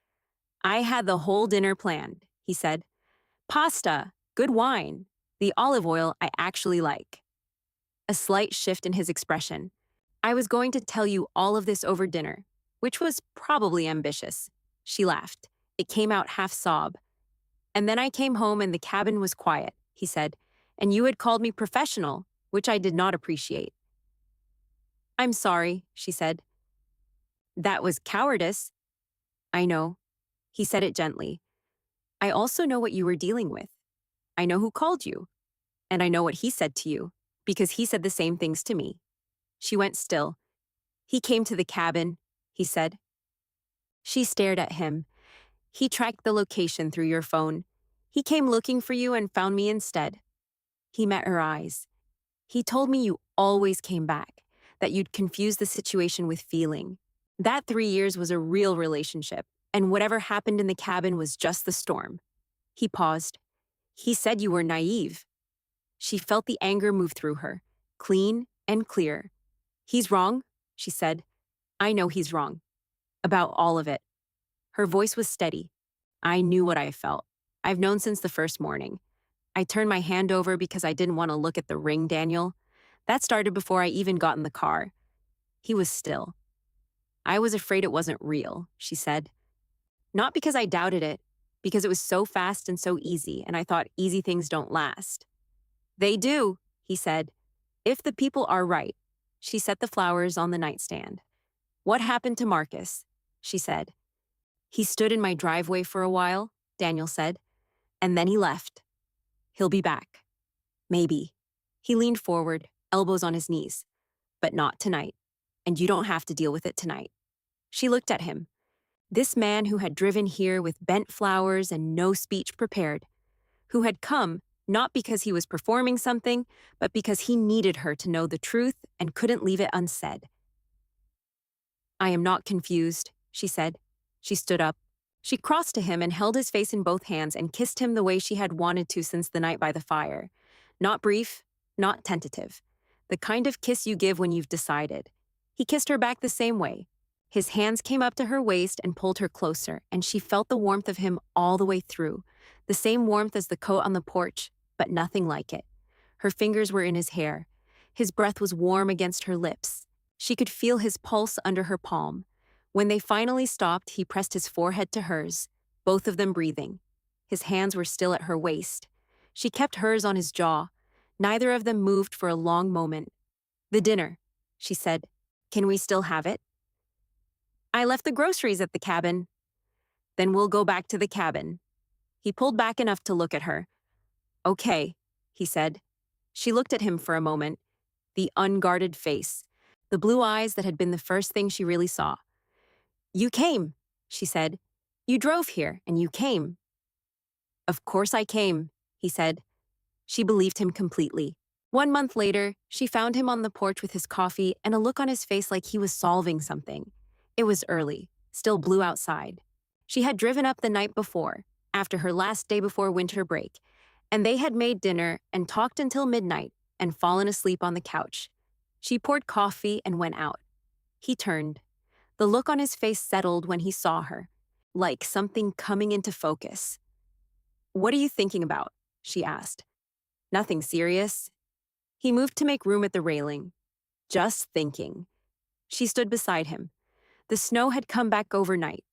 "I had the whole dinner planned," he said. "Pasta, good wine, the olive oil I actually like." A slight shift in his expression. "I was going to tell you all of this over dinner, which was probably ambitious." She laughed. It came out half-sob. "And then I came home and the cabin was quiet," he said, "and you had called me professional, which I did not appreciate." "I'm sorry," she said. "That was cowardice." "I know." He said it gently. "I also know what you were dealing with. I know who called you, and I know what he said to you, because he said the same things to me." She went still. "He came to the cabin," he said. She stared at him. "He tracked the location through your phone. He came looking for you and found me instead." He met her eyes. "He told me you always came back, that you'd confuse the situation with feeling. That 3 years was a real relationship, and whatever happened in the cabin was just the storm." He paused. "He said you were naive." She felt the anger move through her, clean and clear. "He's wrong," she said. "I know he's wrong. About all of it." Her voice was steady. "I knew what I felt. I've known since the first morning. I turned my hand over because I didn't want to look at the ring, Daniel. That started before I even got in the car." He was still. "I was afraid it wasn't real," she said. "Not because I doubted it, because it was so fast and so easy, and I thought easy things don't last." "They do," he said. "If the people are right." She set the flowers on the nightstand. "What happened to Marcus?" she said. "He stood in my driveway for a while," Daniel said, "and then he left. He'll be back. Maybe." He leaned forward, elbows on his knees. "But not tonight. And you don't have to deal with it tonight." She looked at him. This man who had driven here with bent flowers and no speech prepared, who had come not because he was performing something, but because he needed her to know the truth and couldn't leave it unsaid. "I am not confused," she said. She stood up. She crossed to him and held his face in both hands and kissed him the way she had wanted to since the night by the fire. Not brief, not tentative. The kind of kiss you give when you've decided. He kissed her back the same way. His hands came up to her waist and pulled her closer, and she felt the warmth of him all the way through. The same warmth as the coat on the porch, but nothing like it. Her fingers were in his hair. His breath was warm against her lips. She could feel his pulse under her palm. When they finally stopped, he pressed his forehead to hers, both of them breathing. His hands were still at her waist. She kept hers on his jaw. Neither of them moved for a long moment. "The dinner," she said. "Can we still have it?" "I left the groceries at the cabin." "Then we'll go back to the cabin." He pulled back enough to look at her. "Okay," he said. She looked at him for a moment. The unguarded face. The blue eyes that had been the first thing she really saw. "You came," she said. "You drove here, and you came." "Of course I came," he said. She believed him completely. 1 month later, she found him on the porch with his coffee and a look on his face like he was solving something. It was early, still blue outside. She had driven up the night before, after her last day before winter break, and they had made dinner and talked until midnight and fallen asleep on the couch. She poured coffee and went out. He turned. The look on his face settled when he saw her, like something coming into focus. "What are you thinking about?" she asked. "Nothing serious." He moved to make room at the railing. "Just thinking." She stood beside him. The snow had come back overnight,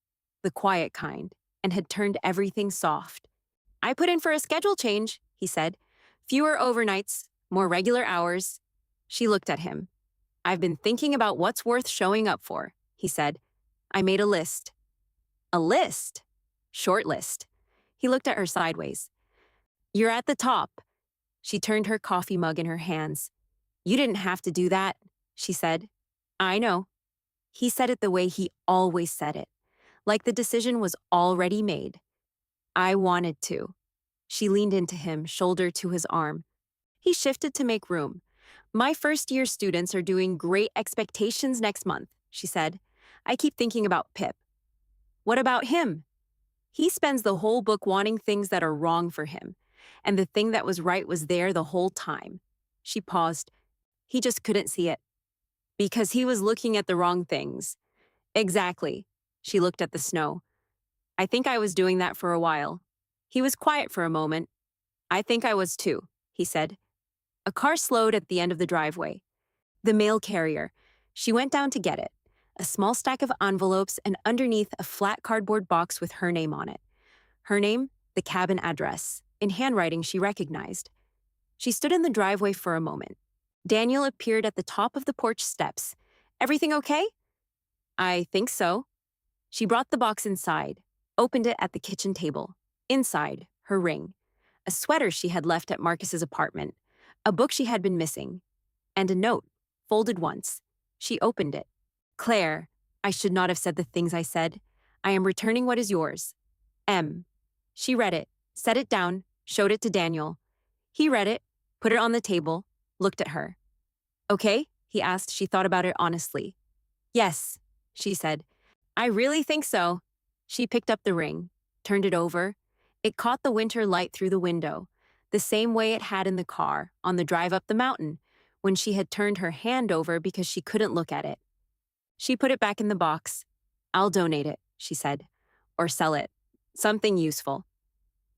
the quiet kind, and had turned everything soft. "I put in for a schedule change," he said. "Fewer overnights, more regular hours." She looked at him. "I've been thinking about what's worth showing up for," he said. "I made a list." "A list?" "Short list." He looked at her sideways. "You're at the top." She turned her coffee mug in her hands. "You didn't have to do that," she said. "I know." He said it the way he always said it, like the decision was already made. "I wanted to." She leaned into him, shoulder to his arm. He shifted to make room. "My first-year students are doing Great Expectations next month," she said. "I keep thinking about Pip." What about him? He spends the whole book wanting things that are wrong for him, and the thing that was right was there the whole time. She paused. He just couldn't see it. Because he was looking at the wrong things. Exactly. She looked at the snow. I think I was doing that for a while. He was quiet for a moment. I think I was too, he said. A car slowed at the end of the driveway. The mail carrier. She went down to get it. A small stack of envelopes and underneath a flat cardboard box with her name on it. Her name, the cabin address, in handwriting she recognized. She stood in the driveway for a moment. Daniel appeared at the top of the porch steps. Everything okay? I think so. She brought the box inside, opened it at the kitchen table. Inside, her ring. A sweater she had left at Marcus's apartment. A book she had been missing. And a note, folded once. She opened it. Claire, I should not have said the things I said. I am returning what is yours. M. She read it, set it down, showed it to Daniel. He read it, put it on the table, looked at her. Okay? He asked. She thought about it honestly. Yes, she said. I really think so. She picked up the ring, turned it over. It caught the winter light through the window, the same way it had in the car on the drive up the mountain, when she had turned her hand over because she couldn't look at it. She put it back in the box. I'll donate it, she said, or sell it. Something useful.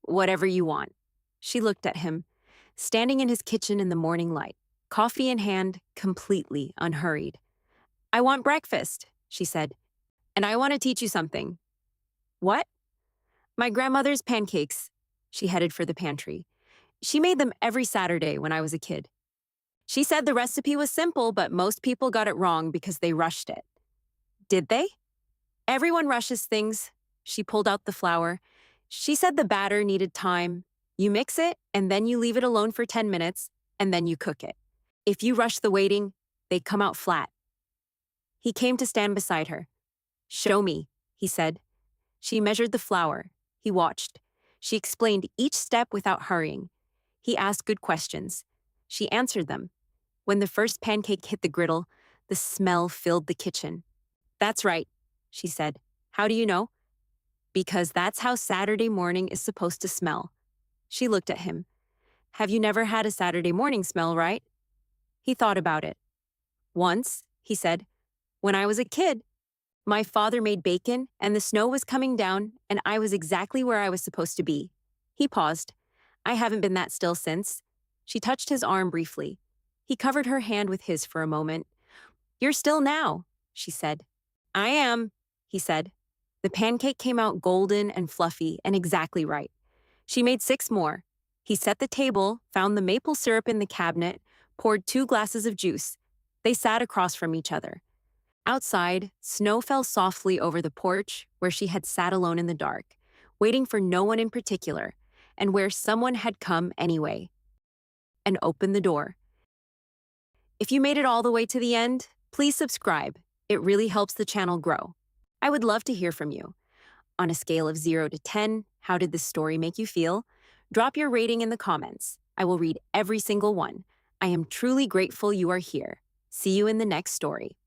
Whatever you want. She looked at him, standing in his kitchen in the morning light, coffee in hand, completely unhurried. I want breakfast, she said, and I want to teach you something. What? My grandmother's pancakes. She headed for the pantry. She made them every Saturday when I was a kid. She said the recipe was simple, but most people got it wrong because they rushed it. Did they? Everyone rushes things. She pulled out the flour. She said the batter needed time. You mix it, and then you leave it alone for 10 minutes, and then you cook it. If you rush the waiting, they come out flat. He came to stand beside her. Show me, he said. She measured the flour. He watched. She explained each step without hurrying. He asked good questions. She answered them. When the first pancake hit the griddle, the smell filled the kitchen. That's right, she said. How do you know? Because that's how Saturday morning is supposed to smell. She looked at him. Have you never had a Saturday morning smell, right? He thought about it. Once, he said, when I was a kid. My father made bacon, and the snow was coming down, and I was exactly where I was supposed to be. He paused. I haven't been that still since. She touched his arm briefly. He covered her hand with his for a moment. You're still now, she said. I am, he said. The pancake came out golden and fluffy and exactly right. She made 6 more. He set the table, found the maple syrup in the cabinet, poured 2 glasses of juice. They sat across from each other. Outside, snow fell softly over the porch where she had sat alone in the dark, waiting for no one in particular, and where someone had come anyway. And opened the door. If you made it all the way to the end, please subscribe. It really helps the channel grow. I would love to hear from you. On a scale of 0 to 10, how did this story make you feel? Drop your rating in the comments. I will read every single one. I am truly grateful you are here. See you in the next story.